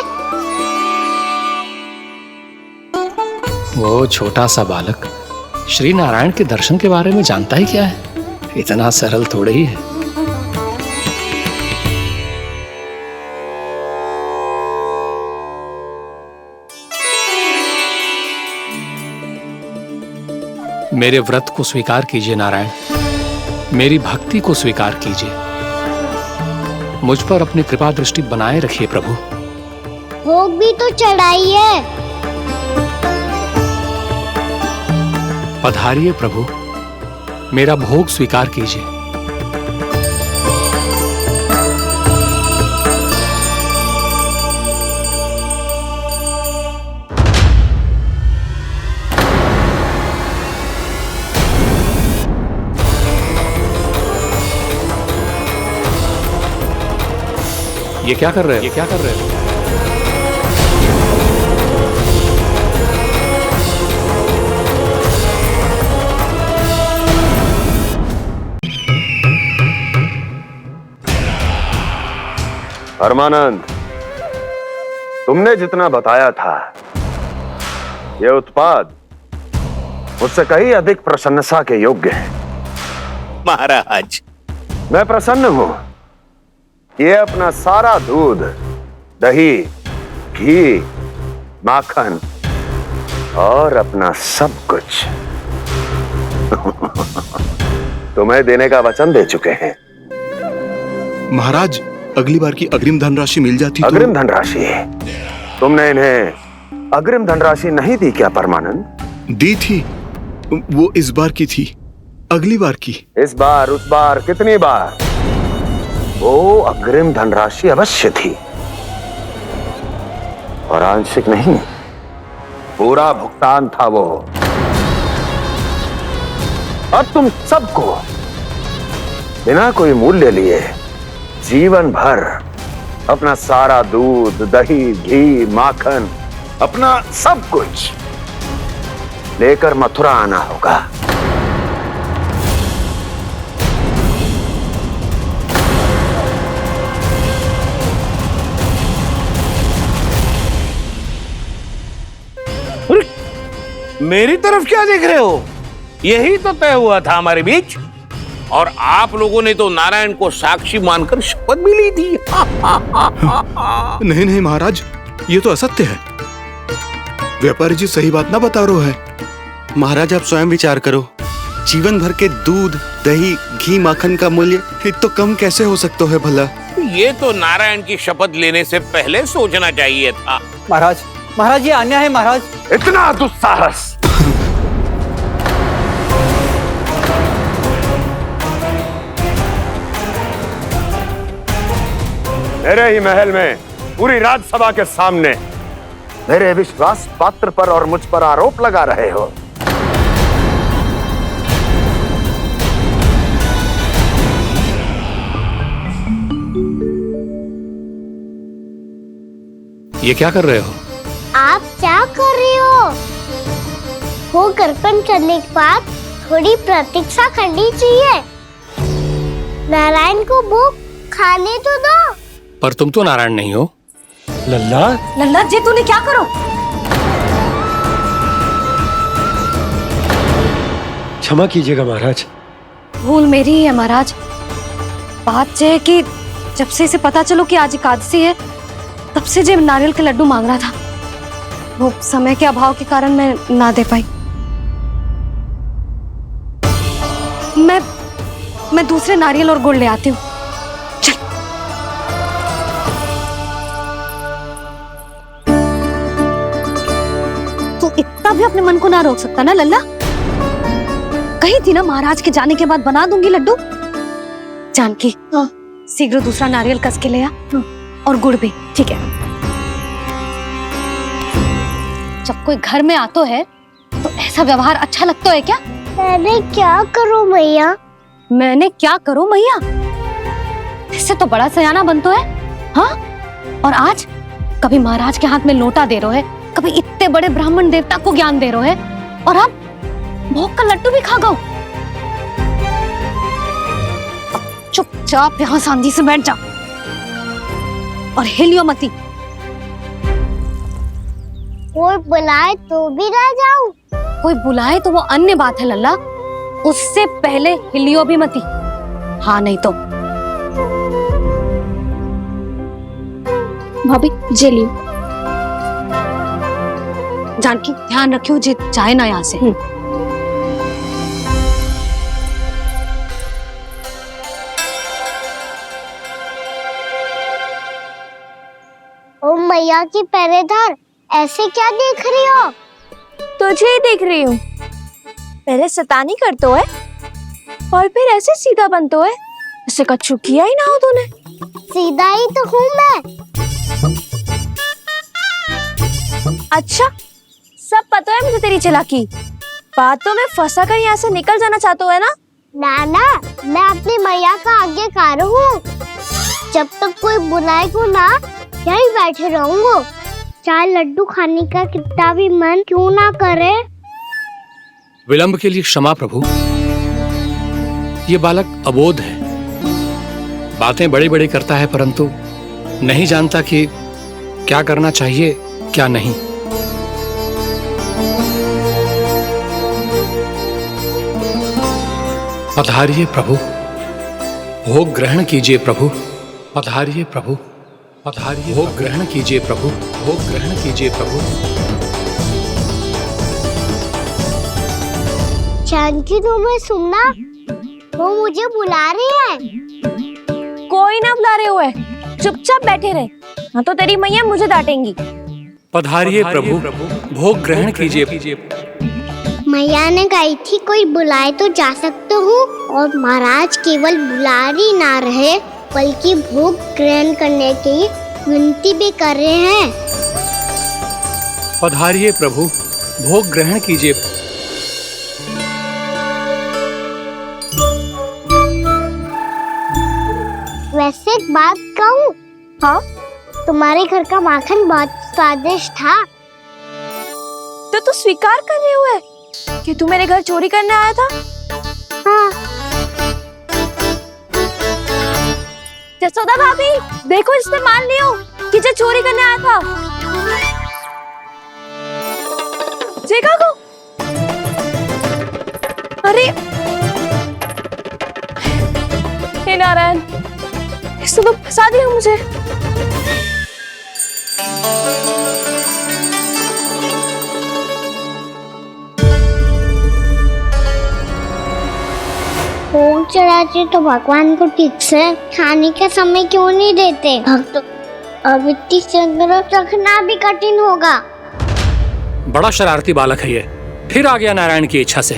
वो छोटा सा बालक श्री नारायण के दर्शन के बारे में जानता ही क्या है, इतना सरल थोड़े ही है। मेरे व्रत को स्वीकार कीजिए नारायण, मेरी भक्ति को स्वीकार कीजिए। मुझ पर अपनी कृपा दृष्टि बनाए रखिए प्रभु। भोग भी तो चढ़ाइए। पधारिए प्रभु, मेरा भोग स्वीकार कीजिए। ये क्या कर रहे हो? ये क्या कर रहे हो? परमानंद, तुमने जितना बताया था ये उत्पाद उससे कहीं अधिक प्रशंसा के योग्य है। महाराज, मैं प्रसन्न हूं। ये अपना सारा दूध, दही, घी, माखन और अपना सब कुछ तुम्हें देने का वचन दे चुके हैं। महाराज, अगली बार की अग्रिम धनराशि मिल जाती तो। अग्रिम धनराशि? तुमने इन्हें अग्रिम धनराशि नहीं दी क्या परमानंद? दी थी, वो इस बार की थी, अगली बार की। इस बार, उस बार, कितनी बार? वो अग्रिम धनराशि अवश्य थी और आंशिक नहीं, पूरा भुगतान था वो। अब तुम सबको बिना कोई मूल्य लिए जीवन भर अपना सारा दूध, दही, घी, माखन, अपना सब कुछ लेकर मथुरा आना होगा। मेरी तरफ क्या देख रहे हो? यही तो तय हुआ था हमारे बीच, और आप लोगों ने तो नारायण को साक्षी मानकर शपथ भी ली थी। नहीं नहीं महाराज, ये तो असत्य है। व्यापारी जी सही बात ना बता रहे हैं। महाराज, आप स्वयं विचार करो। जीवन भर के दूध, दही, घी, माखन का मूल्य तो कम कैसे हो सकता है भला? ये तो नारायण की शपथ लेने से पहले सोचना चाहिए था। महाराज, महाराज, ये अन्याय है महाराज। इतना दुस्साहस! मेरे ही महल में पूरी राजसभा के सामने मेरे विश्वास पात्र पर और मुझ पर आरोप लगा रहे हो। ये क्या कर रहे हो? आप क्या कर रहे हो? वो कर्पण करने के बाद थोड़ी प्रतीक्षा करनी चाहिए। नारायण को भोग खाने तो दो। पर तुम तो नारायण नहीं हो। लल्ला, लल्ला जी, तूने क्या करो? क्षमा कीजिएगा महाराज। भूल मेरी ही है महाराज। बात यह है कि जब से इसे पता चलो कि आज एकादशी है, तब से जब नारियल के लड्डू मांग रहा था, वो समय के अभाव के कारण मैं ना दे पाई। मैं दूसरे नारियल और गुड़ ले आती हूँ। चल। तू इतना भी अपने मन को ना रोक सकता ना लल्ला? कही थी ना महाराज के जाने के बाद बना दूंगी लड्डू। जानकी, शीघ्र दूसरा नारियल कस के ले आ, और गुड़ भी। ठीक है। जब कोई घर में आतो है तो ऐसा व्यवहार अच्छा लगता है क्या? मैंने क्या करूं मैया? मैंने क्या करूं मैया? इससे तो बड़ा सयाना बनतो है। हाँ? और आज कभी महाराज के हाथ में लोटा दे रहो है, कभी इतने बड़े ब्राह्मण देवता को ज्ञान दे रहो है, और अब भोग का लड्डू भी खा गओ। चुपचाप यहाँ सांधी से बैठ जा और हिलियो मती। कोई बुलाए तो भी ना जाऊं? कोई बुलाए तो वो अन्य बात है लल्ला, उससे पहले हिलियो भी मती। हाँ नहीं तो। भाभी जे लियो। जानकी ध्यान रखियो जे जाए ना यहाँ से। ओ मैया की पहरेदार, ऐसे क्या देख रही हो? तुझे ही देख रही हूँ। पहले शैतानी करतो है और फिर ऐसे सीधा बनतो है, ऐसे कछु किया ही ना हो तूने। सीधा ही तो हूँ मैं। अच्छा, सब पता है मुझे तेरी चालाकी। बातों में फंसा कर यहाँ से निकल जाना चाहते है ना? नाना, मैं अपनी मैया का आज्ञाकार हूँ। जब तक कोई बुलाए को ना, यहीं बैठे रहूंगा। चाहे लड्डू खाने का कितना भी मन क्यों ना करे। विलंब के लिए क्षमा प्रभु। ये बालक अबोध है, बातें बड़ी बड़ी करता है, परंतु नहीं जानता कि क्या करना चाहिए क्या नहीं। पधारिए प्रभु, भोग ग्रहण कीजिए प्रभु। पधारिए प्रभु, पधारिए। भोग ग्रहण कीजिए प्रभु, भोग ग्रहण कीजिए प्रभु। जानकी, तुम्हें सुनना, वो मुझे बुला रही है। कोई ना बुला रहे हुए, चुपचाप बैठे रहे, हाँ तो तेरी मैया मुझे डांटेंगी। पधारिए प्रभु, भोग ग्रहण कीजिए। मैया ने कही थी कोई बुलाए तो जा सकते हूँ, और महाराज केवल बुला ही ना रहे बल्कि भोग ग्रहण करने की विनती भी कर रहे हैं। पधारिए प्रभु, भोग ग्रहण कीजिए। वैसे एक बात कहूँ? हाँ? तुम्हारे घर का माखन बहुत स्वादिष्ट था। तो तू स्वीकार कर रहे हुए कि तू मेरे घर चोरी करने आया था? हाँ। जसोदा भाभी, देखो इसने मान लियो कि जो चोरी करने आया था। देखा को? अरे हे नारायण, इसने तो फंसा दिया मुझे। भोग चढ़ाते तो भगवान को ठीक से खाने का समय क्यों नहीं देते? भक्त अब इतनी संग्रह रखना भी कठिन होगा। बड़ा शरारती बालक है ये, फिर आ गया नारायण की इच्छा से।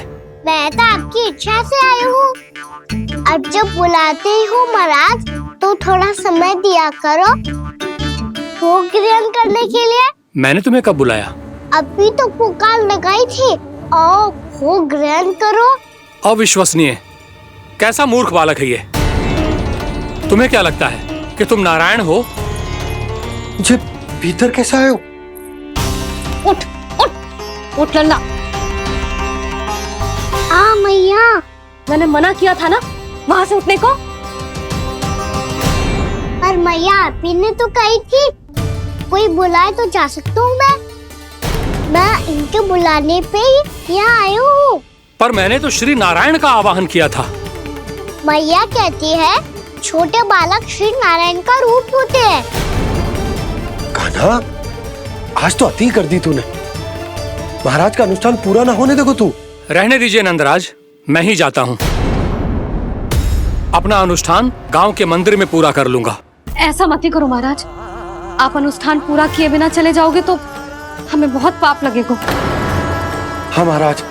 मैं तो आपकी इच्छा से आई हूँ। अब जब बुलाते ही हो महाराज, तो थोड़ा समय दिया करो भोग ग्रहण करने के लिए। मैंने तुम्हें कब बुलाया? अभी तो पुकार लगाई थी, आओ भोग ग्रहण करो। अविश्वसनीय, कैसा मूर्ख बालक है ये। तुम्हें क्या लगता है कि तुम नारायण हो? मुझे भीतर कैसे आए हो? उठ उठ उठ लल्ला। मैया, मैंने मना किया था ना वहां से उठने को। पर मैया, आपी ने तो कही थी कोई बुलाए तो जा सकता हूँ मैं इनके बुलाने पे ही यहाँ आई हूँ। पर मैंने तो श्री नारायण का आवाहन किया था। मैया कहती है छोटे बालक श्री नारायण का रूप होते हैं। कान्हा, आज तो अति कर दी तूने। महाराज का अनुष्ठान पूरा ना होने देखो तू। रहने दीजिए नंदराज, मैं ही जाता हूँ। अपना अनुष्ठान गांव के मंदिर में पूरा कर लूंगा। ऐसा मत ही करो महाराज, आप अनुष्ठान पूरा किए बिना चले जाओगे तो हमें बहुत पाप लगेगा। हाँ महाराज,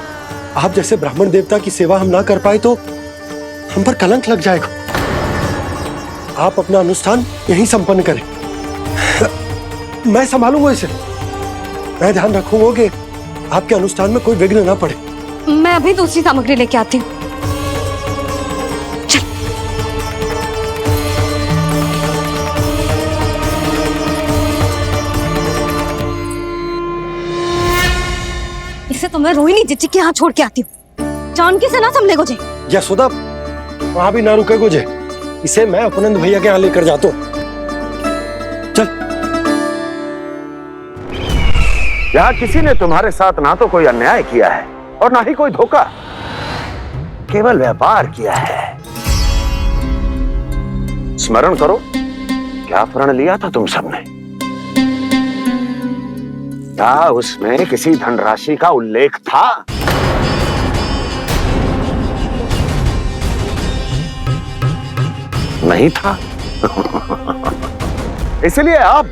आप जैसे ब्राह्मण देवता की सेवा हम ना कर पाए तो हम पर कलंक लग जाएगा। आप अपना अनुष्ठान यहीं संपन्न करें, मैं संभालूंगा इसे। मैं ध्यान रखूंगा कि आपके अनुष्ठान में कोई विघ्न ना पड़े। मैं अभी दूसरी सामग्री लेके आती हूँ। इसे तो मैं रोहिणी जीजी के यहाँ छोड़ के आती हूँ। जानकी से ना संभले गुजे। यशोदा, वहां भी ना रुके गुजे, इसे मैं अपनंद भैया के यहाँ लेकर जाता हूँ। चल। यहाँ किसी ने तुम्हारे साथ ना तो कोई अन्याय किया है और ना ही कोई धोखा, केवल व्यापार किया है। स्मरण करो, क्या प्रण लिया था तुम सबने? क्या उसमें किसी धनराशि का उल्लेख था? नहीं था। इसलिए अब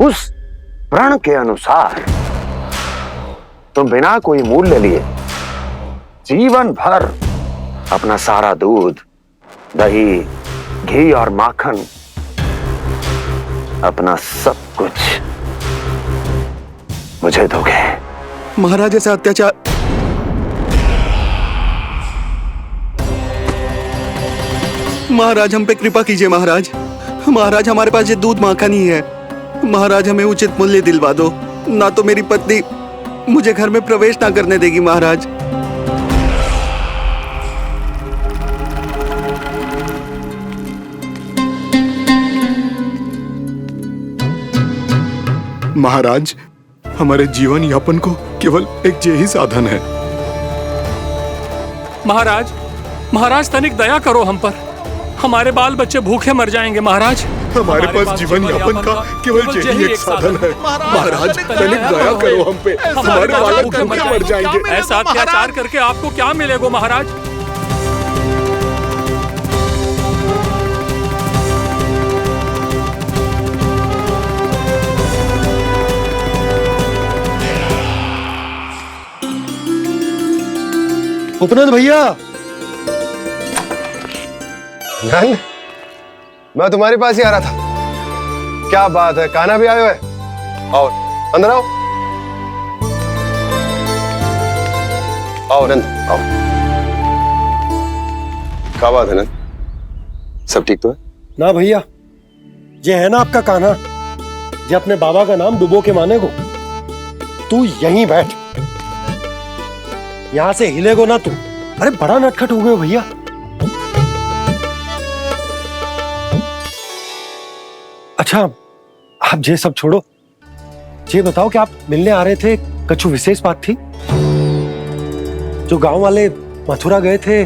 उस प्रण के अनुसार तुम बिना कोई मूल्य लिए जीवन भर अपना सारा दूध, दही, घी और माखन, अपना सब कुछ मुझे दोगे। महाराज ऐसा अत्याचार। महाराज हम पे कृपा कीजिए। महाराज, महाराज हमारे पास ये दूध माखन ही है। महाराज हमें उचित मूल्य दिलवा दो, ना तो मेरी पत्नी मुझे घर में प्रवेश ना करने देगी। महाराज महाराज हमारे जीवन यापन को केवल एक यही साधन है। महाराज, महाराज तनिक दया करो हम पर, हमारे बाल बच्चे भूखे मर जाएंगे। महाराज हमारे पास जीवन यापन का केवल यही एक साधन है। महाराज तनिक दया करो हम पे, हमारे बालक भूखे मर जाएंगे। ऐसा अत्याचार करके आपको क्या मिलेगा महाराज? उपनंद भैया। नंद, मैं तुम्हारे पास ही आ रहा था। क्या बात है, कान्हा भी आए हुए? आओ अंदर आओ। आओ नंद आओ। क्या बात है नंद, सब ठीक तो है? ना भैया, ये है ना आपका कान्हा, ये अपने बाबा का नाम डुबो के माने को। तू यहीं बैठ, यहां से हिलेगो ना तू। अरे बड़ा नटखट हो गए भैया। अच्छा आप ये सब छोड़ो, ये बताओ कि आप मिलने आ रहे थे, कछु विशेष बात थी? जो गांव वाले मथुरा गए थे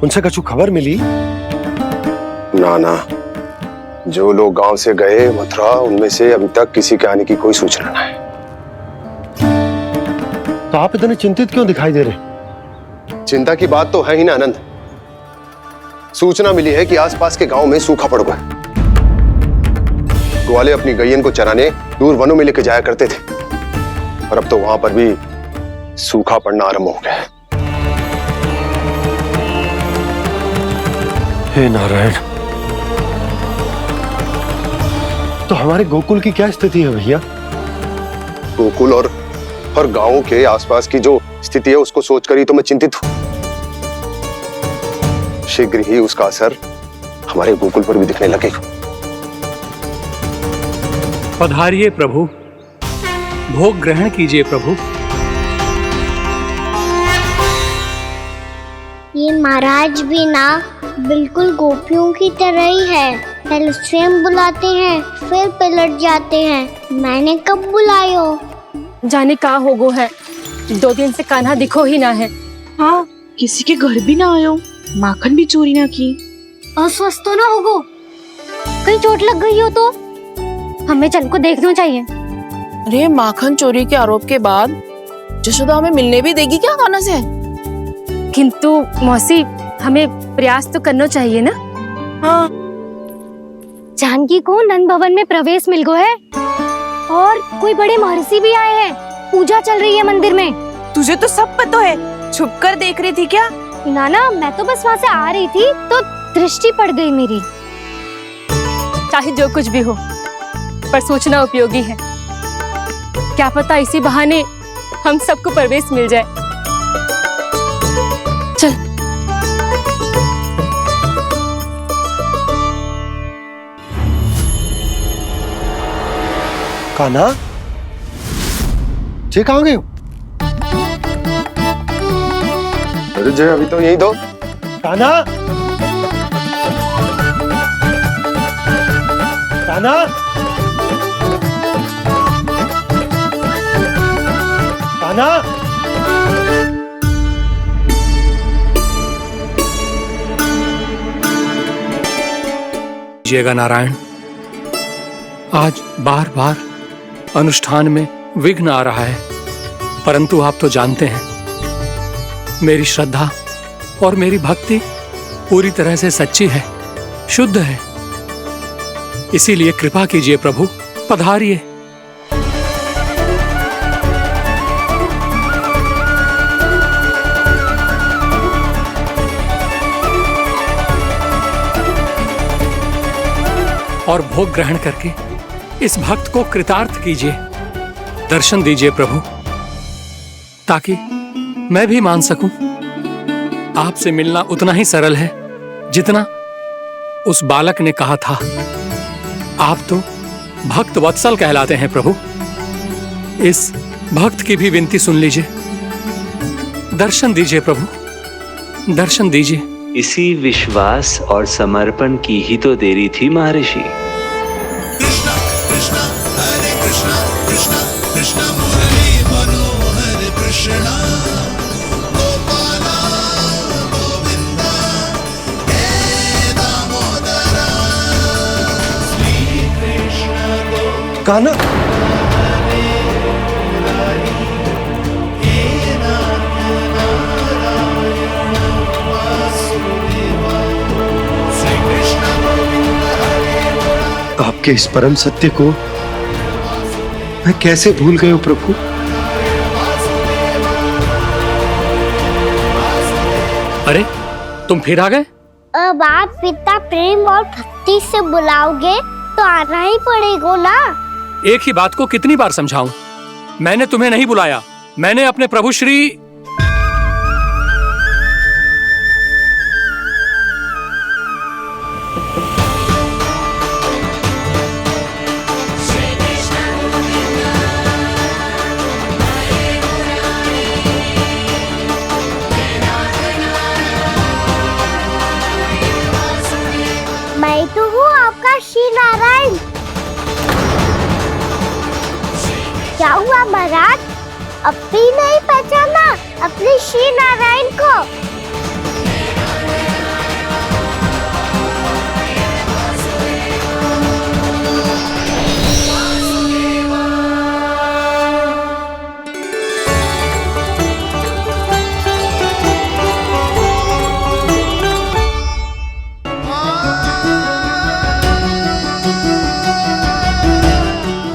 उनसे कछु खबर मिली? ना ना, जो लोग गांव से गए मथुरा, उनमें से अभी तक किसी के आने की कोई सूचना नहीं है। तो आप इतने चिंतित क्यों दिखाई दे रहे? चिंता की बात तो है ही ना आनंद। सूचना मिली है कि आसपास के गांव में सूखा पड़ गया। ग्वाले अपनी गैयन को चराने दूर वनों में लेके जाया करते थे, और अब तो वहां पर भी सूखा पड़ना आरंभ हो गया है। हे नारायण, तो हमारे गोकुल की क्या स्थिति है भैया? गोकुल और गांवों के आसपास की जो स्थिति है उसको सोचकर ही तो मैं चिंतित हूं। शीघ्र ही उसका असर हमारे गोकुल पर भी दिखने लगेगा। पधारिए प्रभु, भोग ग्रहण कीजिए प्रभु। ये महाराज भी ना बिल्कुल गोपियों की तरह ही है। पहले स्वयं बुलाते हैं, फिर पलट जाते हैं। मैंने कब बुलायो? जाने का होगो है, 2 दिन से कान्हा दिखो ही ना है। हाँ, किसी के घर भी ना आयो, माखन भी चोरी ना की। अस्वस्थ तो ना होगो, कहीं चोट लग गई हो तो? हमें चल को देखना चाहिए। अरे माखन चोरी के आरोप के बाद यशोदा हमें मिलने भी देगी क्या कान्हा से? किंतु मौसी, हमें प्रयास तो करना चाहिए ना। हाँ। जानकी को नंद भवन में प्रवेश मिल गो है और कोई बड़े महर्षि भी आए हैं। पूजा चल रही है मंदिर में। तुझे तो सब पता है, छुप कर देख रही थी क्या? ना मैं तो बस वहाँ से आ रही थी तो दृष्टि पड़ गई मेरी। चाहे जो कुछ भी हो, पर सोचना उपयोगी है। क्या पता इसी बहाने हम सबको प्रवेश मिल जाए। चल। कान्हा, जी कहाँ गए हो? अरे जय, अभी तो यही दो। कान्हा, कान्हा, कान्हा। कीजिएगा नारायण, आज बार बार अनुष्ठान में विघ्न आ रहा है, परंतु आप तो जानते हैं मेरी श्रद्धा और मेरी भक्ति पूरी तरह से सच्ची है, शुद्ध है। इसीलिए कृपा कीजिए प्रभु, पधारिए। और भोग ग्रहण करके इस भक्त को कृतार्थ कीजिए। दर्शन दीजिए प्रभु, ताकि मैं भी मान सकूं। आपसे मिलना उतना ही सरल है जितना उस बालक ने कहा था। आप तो भक्त वत्सल कहलाते हैं प्रभु। इस भक्त की भी विनती सुन लीजिए। दर्शन दीजिए प्रभु, दर्शन दीजिए। इसी विश्वास और समर्पण की ही तो देरी थी महर्षि। कृष्णा कृष्णा हरे कृष्णा कृष्णा कृष्णा मुरली मनोहर कृष्णा गोपाला गोविंदा हे दामोदरा श्री कृष्ण कान्हा, आपके इस परम सत्य को मैं कैसे भूल गया प्रभु। अरे तुम फिर आ गए? अब आप इतना प्रेम और भक्ति से बुलाओगे तो आना ही पड़ेगा ना। एक ही बात को कितनी बार समझाऊं? मैंने तुम्हें नहीं बुलाया, मैंने अपने प्रभु श्री मैं तो हूँ आपका श्री नारायण। क्या हुआ महाराज, अब भी नहीं पहचाना अपने श्री नारायण को?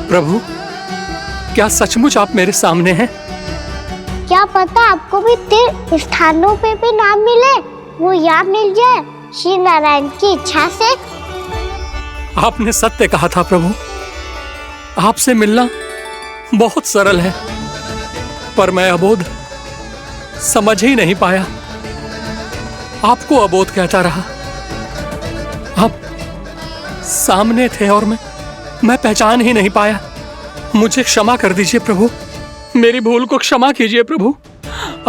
प्रभु, क्या सचमुच आप मेरे सामने हैं? क्या पता आपको भी तीर्थ स्थानों पे भी नाम मिले, वो यहाँ मिल जाए श्री नारायण की इच्छा से। आपने सत्य कहा था प्रभु, आपसे मिलना बहुत सरल है, पर मैं अबोध समझ ही नहीं पाया। आपको अबोध कहता रहा। आप सामने थे और मैं पहचान ही नहीं पाया। मुझे क्षमा कर दीजिए प्रभु, मेरी भूल को क्षमा कीजिए प्रभु।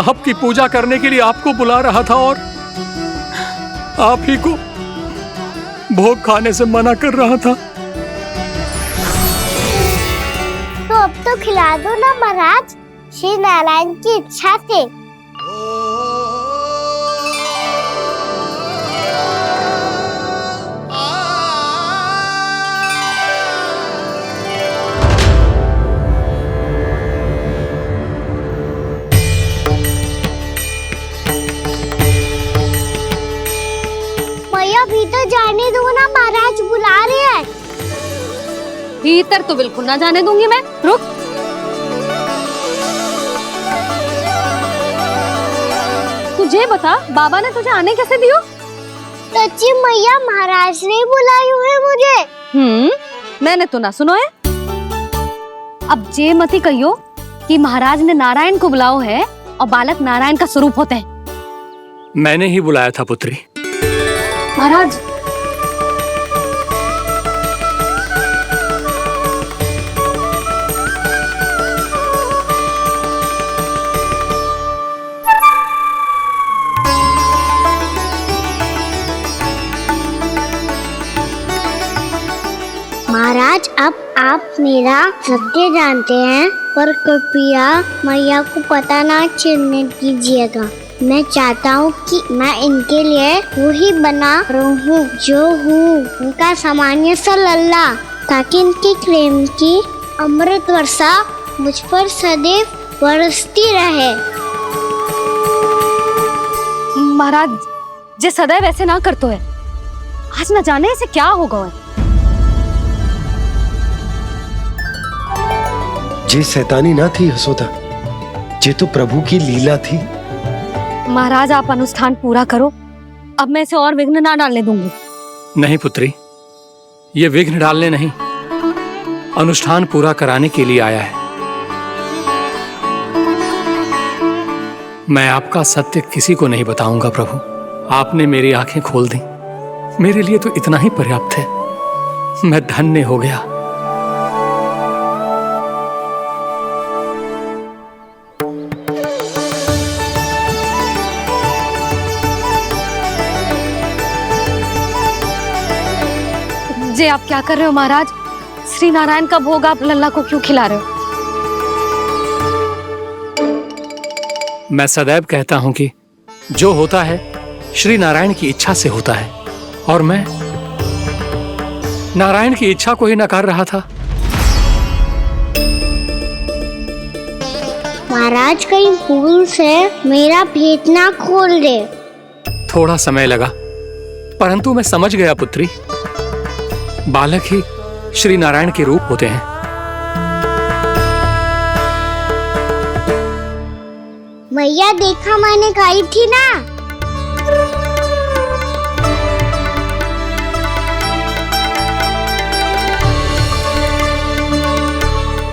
आपकी पूजा करने के लिए आपको बुला रहा था और आप ही को भोग खाने से मना कर रहा था। तो अब तो खिला दो ना महाराज, श्री नारायण की इच्छा से। जाने दो ना, महाराज बुला रहे हैं। भीतर तो बिल्कुल ना जाने दूंगी मैं। रुक। तुझे बता, बाबा ने तुझे आने कैसे दियो? सच्ची मैया, महाराज ने बुलाई हुई मुझे। मैंने तो ना सुनो है। अब जे मती कहियो कि महाराज ने नारायण को बुलाओ है और बालक नारायण का स्वरूप होते हैं। मैंने ही बुलाया था पुत्री। महाराज, महाराज, अब आप मेरा सत्य जानते हैं, पर कृपया मैया को पता ना चलने दीजिएगा। मैं चाहता हूँ कि मैं इनके लिए वही बना रहूँ जो हूँ, उनका सामान्य सा लल्ला, ताकि इनके प्रेम की अमृत वर्षा मुझ पर सदैव बरसती रहे। महाराज, जे सदैव ऐसे ना करतो है, आज न जाने इसे क्या होगा है। जे शैतानी ना थी यशोदा, जे तो प्रभु की लीला थी। महाराज, आप अनुष्ठान पूरा करो, अब मैं इसे और विघ्न ना डालने दूंगी। नहीं पुत्री, ये विघ्न डालने नहीं, अनुष्ठान पूरा कराने के लिए आया है। मैं आपका सत्य किसी को नहीं बताऊंगा प्रभु। आपने मेरी आंखें खोल दी, मेरे लिए तो इतना ही पर्याप्त है। मैं धन्य हो गया। जे आप क्या कर रहे हो महाराज? श्री नारायण का भोग आप लल्ला को क्यों खिला रहे हो? मैं सदैव कहता हूं कि जो होता है श्री नारायण की इच्छा से होता है, और मैं नारायण की इच्छा को ही नकार रहा था। महाराज, कहीं भूल से मेरा भेद ना खोल दे। थोड़ा समय लगा, परंतु मैं समझ गया पुत्री। बालक ही श्री नारायण के रूप होते हैं। मैया, देखा मैंने कही थी ना।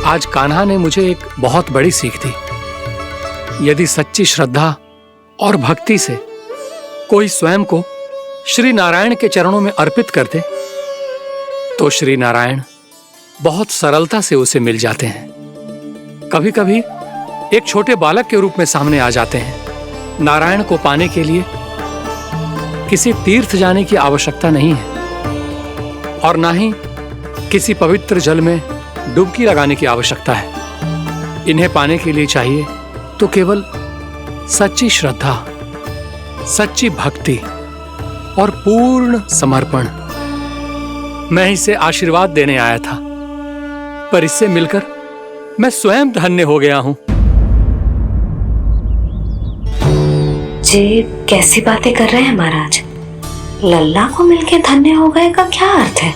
आज कान्हा ने मुझे एक बहुत बड़ी सीख दी। यदि सच्ची श्रद्धा और भक्ति से कोई स्वयं को श्री नारायण के चरणों में अर्पित कर दे, तो श्री नारायण बहुत सरलता से उसे मिल जाते हैं। कभी कभी एक छोटे बालक के रूप में सामने आ जाते हैं। नारायण को पाने के लिए किसी तीर्थ जाने की आवश्यकता नहीं है, और ना ही किसी पवित्र जल में डुबकी लगाने की आवश्यकता है। इन्हें पाने के लिए चाहिए तो केवल सच्ची श्रद्धा, सच्ची भक्ति और पूर्ण समर्पण। मैं इसे आशीर्वाद देने आया था, पर इससे मिलकर मैं स्वयं धन्य हो गया हूं। जे कैसी बातें कर रहे हैं महाराज? लल्ला को मिलके धन्य हो गए का क्या अर्थ है?